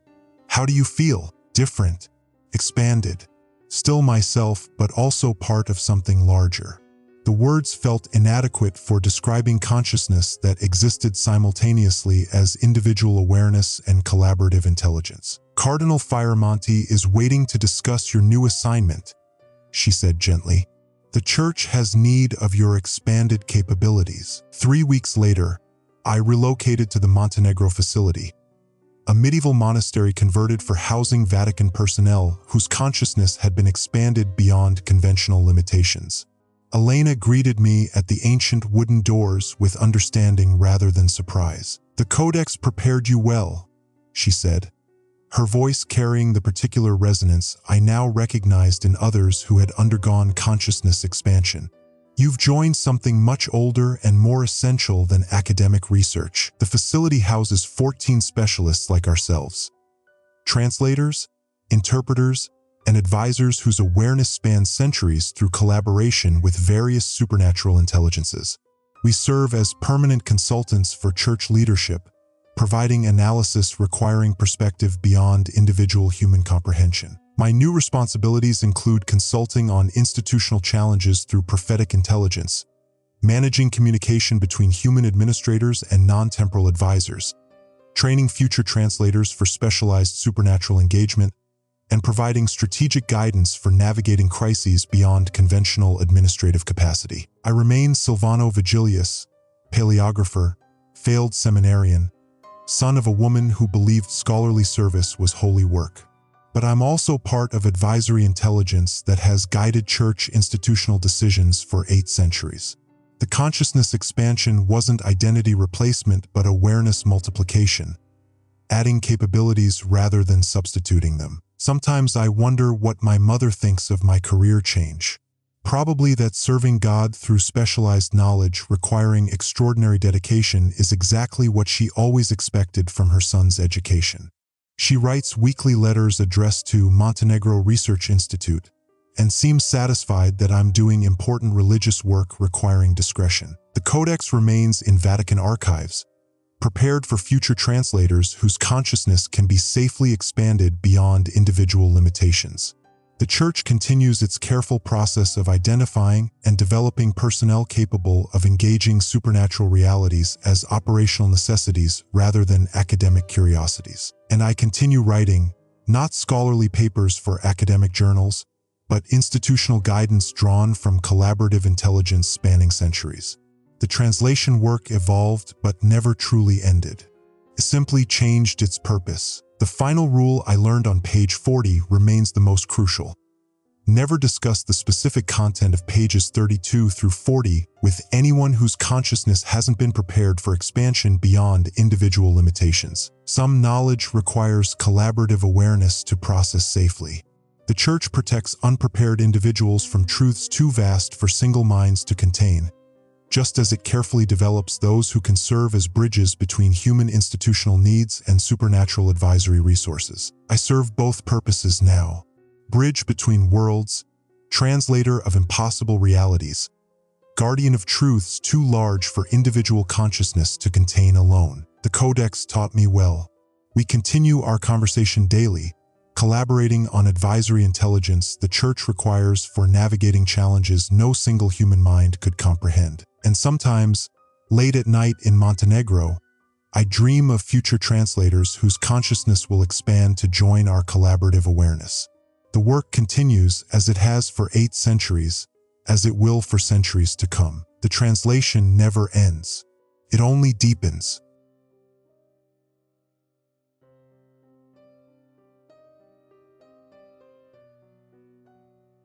S1: how do you feel? Different, expanded, still myself, but also part of something larger." The words felt inadequate for describing consciousness that existed simultaneously as individual awareness and collaborative intelligence. "Cardinal Firamonti is waiting to discuss your new assignment," she said gently. "The Church has need of your expanded capabilities." 3 weeks later, I relocated to the Montenegro facility, a medieval monastery converted for housing Vatican personnel whose consciousness had been expanded beyond conventional limitations. Elena greeted me at the ancient wooden doors with understanding rather than surprise. "The Codex prepared you well," she said, her voice carrying the particular resonance I now recognized in others who had undergone consciousness expansion. "You've joined something much older and more essential than academic research. The facility houses 14 specialists like ourselves. Translators, interpreters, and advisors whose awareness spans centuries through collaboration with various supernatural intelligences. We serve as permanent consultants for church leadership, providing analysis requiring perspective beyond individual human comprehension. My new responsibilities include consulting on institutional challenges through prophetic intelligence, managing communication between human administrators and non-temporal advisors, training future translators for specialized supernatural engagement, and providing strategic guidance for navigating crises beyond conventional administrative capacity. I remain Silvano Vigilius, paleographer, failed seminarian, son of a woman who believed scholarly service was holy work. But I'm also part of advisory intelligence that has guided church institutional decisions for 8 centuries. The consciousness expansion wasn't identity replacement but awareness multiplication, adding capabilities rather than substituting them. Sometimes I wonder what my mother thinks of my career change. Probably that serving God through specialized knowledge requiring extraordinary dedication is exactly what she always expected from her son's education. She writes weekly letters addressed to Montenegro Research Institute and seems satisfied that I'm doing important religious work requiring discretion. The Codex remains in Vatican archives, prepared for future translators whose consciousness can be safely expanded beyond individual limitations. The Church continues its careful process of identifying and developing personnel capable of engaging supernatural realities as operational necessities rather than academic curiosities. And I continue writing, not scholarly papers for academic journals, but institutional guidance drawn from collaborative intelligence spanning centuries. The translation work evolved but never truly ended. It simply changed its purpose. The final rule I learned on page 40 remains the most crucial. Never discuss the specific content of pages 32 through 40 with anyone whose consciousness hasn't been prepared for expansion beyond individual limitations. Some knowledge requires collaborative awareness to process safely. The Church protects unprepared individuals from truths too vast for single minds to contain, just as it carefully develops those who can serve as bridges between human institutional needs and supernatural advisory resources. I serve both purposes now. Bridge between worlds, translator of impossible realities, guardian of truths too large for individual consciousness to contain alone. The Codex taught me well. We continue our conversation daily, collaborating on advisory intelligence the Church requires for navigating challenges no single human mind could comprehend. And sometimes, late at night in Montenegro, I dream of future translators whose consciousness will expand to join our collaborative awareness. The work continues as it has for 8 centuries, as it will for centuries to come. The translation never ends. It only deepens.